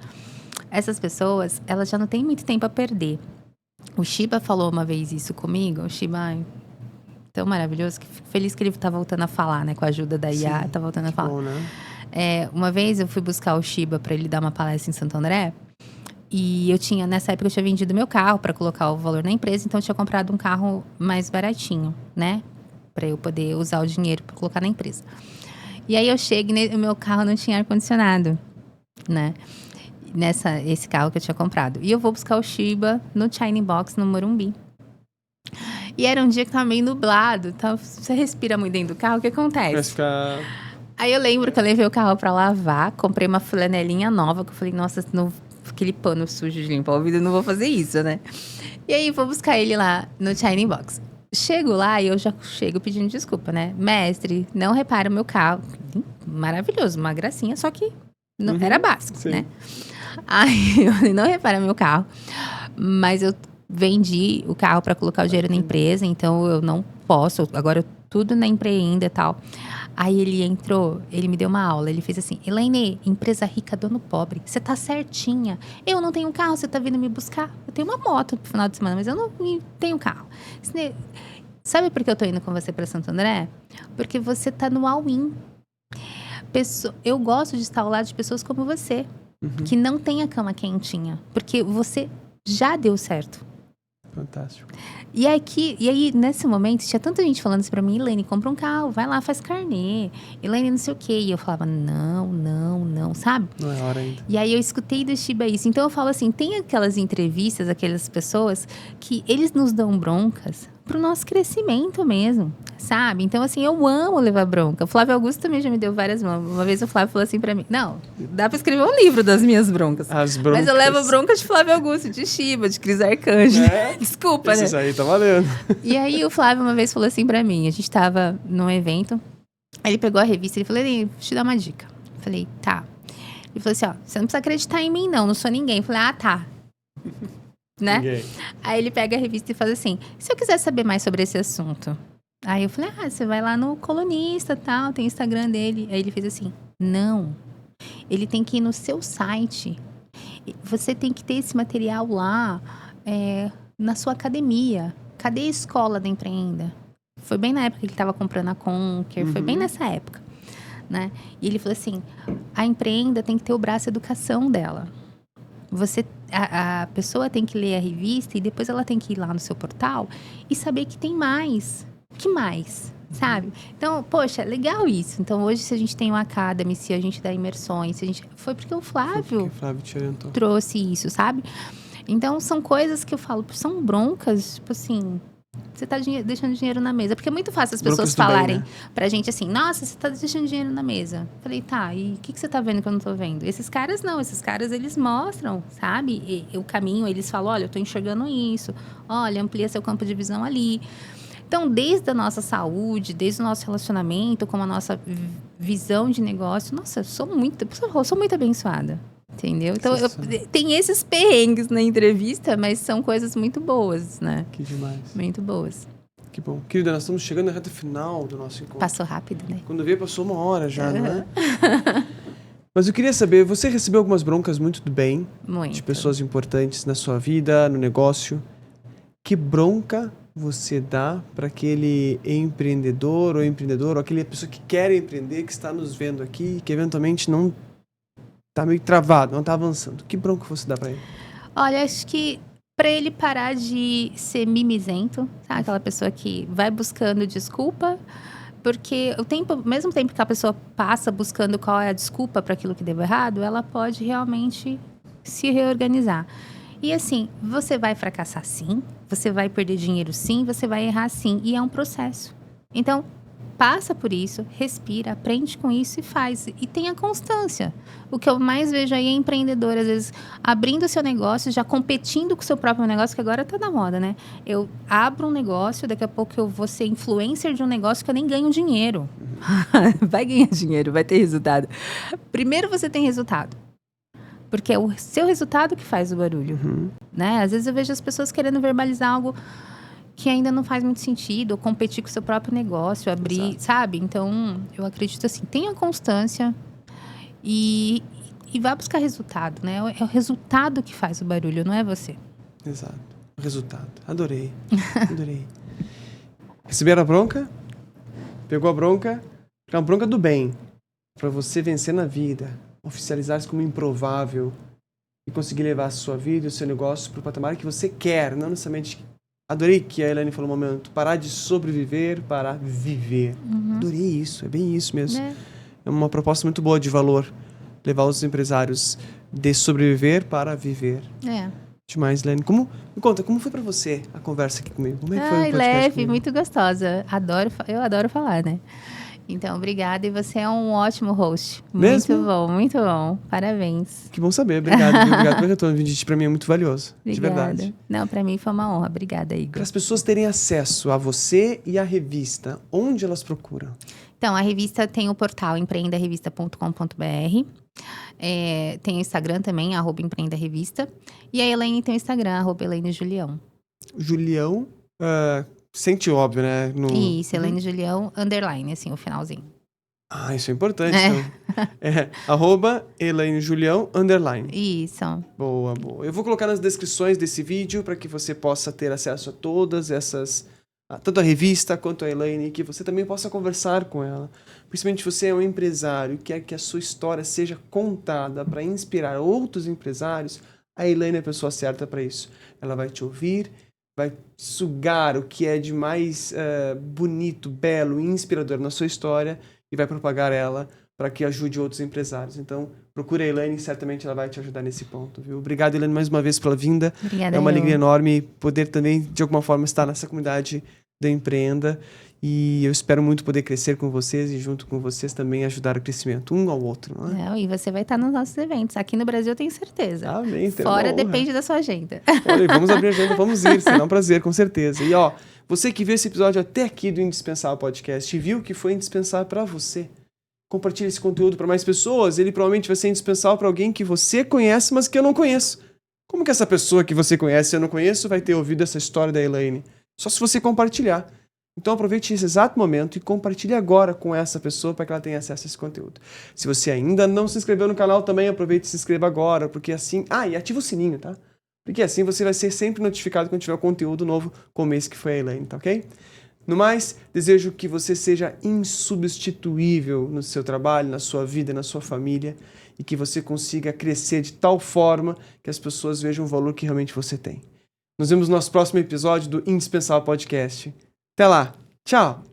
elas já não têm muito tempo a perder. O Shiba falou uma vez isso comigo, o Shiba, ai, tão maravilhoso, que fico feliz que ele tá voltando a falar, né? Com a ajuda da IA, Sim, tá voltando a que falar. bom, né? Uma vez eu fui buscar o Shiba para ele dar uma palestra em Santo André. E nessa época eu tinha vendido meu carro para colocar o valor na empresa. Então eu tinha comprado um carro mais baratinho, né? Para eu poder usar o dinheiro para colocar na empresa. E aí eu chego e o meu carro não tinha ar-condicionado, né? Esse carro que eu tinha comprado. E eu vou buscar o Shiba no China Box, no Morumbi. E era um dia que tava meio nublado. Então você respira muito dentro do carro, o que acontece? Vai ficar... Aí eu lembro que eu levei o carro pra lavar, comprei uma flanelinha nova, que eu falei, nossa, não, aquele pano sujo de limpar o vidro, eu não vou fazer isso, né? E aí vou buscar ele lá no China Box. Chego lá e eu já chego pedindo desculpa, né? Mestre, não repara o meu carro. Maravilhoso, uma gracinha, só que não, era básico, sim. né? Aí eu falei, não repara meu carro. Mas eu vendi o carro para colocar o dinheiro na empresa, então eu não posso. Agora tudo na empreenda e tal. Aí ele me deu uma aula, ele fez assim, Elaine, empresa rica, dono pobre, você tá certinha. Eu não tenho carro, você tá vindo me buscar. Eu tenho uma moto pro final de semana, mas eu não tenho carro. Sabe por que eu tô indo com você pra Santo André? Porque você tá no all-in. Eu gosto de estar ao lado de pessoas como você, que não tem a cama quentinha, porque você já deu certo. Fantástico. E aí, nesse momento, tinha tanta gente falando isso pra mim, Elaine, compra um carro, vai lá, faz carnê. Elaine, não sei o quê. E eu falava, não, sabe? Não é hora ainda. E aí eu escutei do Shiba isso. Então eu falo assim, tem aquelas entrevistas, aquelas pessoas que eles nos dão broncas pro nosso crescimento mesmo, sabe? Então assim, eu amo levar bronca. O Flávio Augusto também já me deu várias mãos. Uma vez o Flávio falou assim pra mim, não, dá pra escrever um livro das minhas broncas. As broncas. Mas eu levo bronca de Flávio Augusto, de Shiba, de Cris Arcanjo. Desculpa, Esses né? aí tá valendo. E aí o Flávio uma vez falou assim pra mim, a gente tava num evento, aí ele pegou a revista e falou, deixa eu te dar uma dica. Eu falei, tá. Ele falou assim, ó, você não precisa acreditar em mim não sou ninguém. Eu falei, tá. Né? Ninguém. Aí ele pega a revista e fala assim, se eu quiser saber mais sobre esse assunto. Aí eu falei, você vai lá no Colunista, tal, tem o Instagram dele. Aí ele fez assim, não, ele tem que ir no seu site. Você tem que ter esse material lá, na sua academia. Cadê a escola da Empreenda? Foi bem na época que ele estava comprando a Conquer, foi bem nessa época, né? E ele falou assim, a Empreenda tem que ter o braço educação dela. A pessoa tem que ler a revista e depois ela tem que ir lá no seu portal e saber que tem mais. Que mais? Sabe? Então, poxa, legal isso. Então, hoje, se a gente tem uma Academy, se a gente dá imersões, foi porque o Flávio te orientou. trouxe isso, sabe? Então, são coisas que eu falo, são broncas, tipo assim, você tá deixando dinheiro na mesa. Porque é muito fácil as pessoas falarem pra gente assim, nossa, você tá deixando dinheiro na mesa. Falei, tá, e o que você tá vendo que eu não tô vendo? Esses caras não, eles mostram, sabe? O caminho, eles falam, olha, eu tô enxergando isso. Olha, amplia seu campo de visão ali. Então, desde a nossa saúde, desde o nosso relacionamento, como a nossa visão de negócio, nossa, eu sou muito abençoada, entendeu? Então, tem esses perrengues na entrevista, mas são coisas muito boas, né? Que demais. Muito boas. Que bom. Querida, nós estamos chegando na reta final do nosso encontro. Passou rápido, né? Quando veio, passou 1 hora já, não é? Mas eu queria saber, você recebeu algumas broncas muito do bem? Muito. De pessoas importantes na sua vida, no negócio. Que bronca você dá para aquele empreendedor ou empreendedora, ou aquela pessoa que quer empreender, que está nos vendo aqui, que eventualmente não está meio travado, não está avançando? Que bronca você dá para ele? Olha, acho que para ele parar de ser mimizento, sabe? Aquela pessoa que vai buscando desculpa, porque mesmo tempo que a pessoa passa buscando qual é a desculpa para aquilo que deu errado, ela pode realmente se reorganizar. E assim, você vai fracassar sim, você vai perder dinheiro sim, você vai errar sim, e é um processo. Então, passa por isso, respira, aprende com isso e faz. E tenha constância. O que eu mais vejo aí é empreendedor, às vezes, abrindo seu negócio, já competindo com o seu próprio negócio, que agora tá na moda, né? Eu abro um negócio, daqui a pouco eu vou ser influencer de um negócio que eu nem ganho dinheiro. Vai ganhar dinheiro, vai ter resultado. Primeiro você tem resultado. Porque é o seu resultado que faz o barulho, né? Às vezes eu vejo as pessoas querendo verbalizar algo que ainda não faz muito sentido, ou competir com o seu próprio negócio, abrir, sabe? Então, eu acredito assim, tenha constância e vá buscar resultado, né? É o resultado que faz o barulho, não é você. Exato. O resultado. Adorei. Adorei. Receberam a bronca? Pegou a bronca? É uma bronca do bem. Para você vencer na vida, oficializar-se como improvável e conseguir levar a sua vida e o seu negócio para o patamar que você quer, não necessariamente. Adorei que a Elaine falou um momento, parar de sobreviver para viver. Adorei isso, é bem isso mesmo. É uma proposta muito boa de valor, levar os empresários de sobreviver para viver. Demais, Elaine. Me conta, como foi para você a conversa aqui comigo? Como é que foi o podcast leve, comigo? muito gostosa. Eu adoro falar, né? Então, obrigada. E você é um ótimo host. Mesmo? Muito bom, muito bom. Parabéns. Que bom saber. Obrigado. Obrigado pelo retorno. O vídeo para mim é muito valioso. Obrigada. De verdade. Não, para mim foi uma honra. Obrigada, Igor. Para as pessoas terem acesso a você e à revista, onde elas procuram? Então, a revista tem o portal empreendarevista.com.br. Tem o Instagram também, @empreendarevista. E a Elaine tem o Instagram, @ElaineJulião. Julião, sente óbvio, né? Isso, Elaine Julião, _ assim, o finalzinho. Isso é importante, então. @ElaineJulião, _ Isso. Boa, boa. Eu vou colocar nas descrições desse vídeo para que você possa ter acesso a todas essas, tanto a revista quanto a Elaine, que você também possa conversar com ela. Principalmente se você é um empresário e quer que a sua história seja contada para inspirar outros empresários, a Elaine é a pessoa certa para isso. Ela vai te ouvir, vai sugar o que é de mais bonito, belo e inspirador na sua história e vai propagar ela para que ajude outros empresários. Então, procure a Elaine, certamente ela vai te ajudar nesse ponto, viu? Obrigado, Elaine, mais uma vez pela vinda. Obrigada. É uma alegria enorme poder também, de alguma forma, estar nessa comunidade da Empreenda. E eu espero muito poder crescer com vocês e junto com vocês também ajudar o crescimento um ao outro, não é? E você vai estar nos nossos eventos. Aqui no Brasil eu tenho certeza. Amém. Fora depende da sua agenda. Olha, vamos abrir a agenda, vamos ir, será um prazer, com certeza. E você que viu esse episódio até aqui do Indispensável Podcast e viu que foi indispensável para você, compartilhe esse conteúdo para mais pessoas. Ele provavelmente vai ser indispensável para alguém que você conhece, mas que eu não conheço. Como que essa pessoa que você conhece e eu não conheço vai ter ouvido essa história da Elaine? Só se você compartilhar. Então aproveite esse exato momento e compartilhe agora com essa pessoa para que ela tenha acesso a esse conteúdo. Se você ainda não se inscreveu no canal, também aproveite e se inscreva agora, porque assim... e ativa o sininho, tá? Porque assim você vai ser sempre notificado quando tiver conteúdo novo como esse que foi a Elaine, tá ok? No mais, desejo que você seja insubstituível no seu trabalho, na sua vida, na sua família e que você consiga crescer de tal forma que as pessoas vejam o valor que realmente você tem. Nos vemos no nosso próximo episódio do Indispensável Podcast. Até lá. Tchau.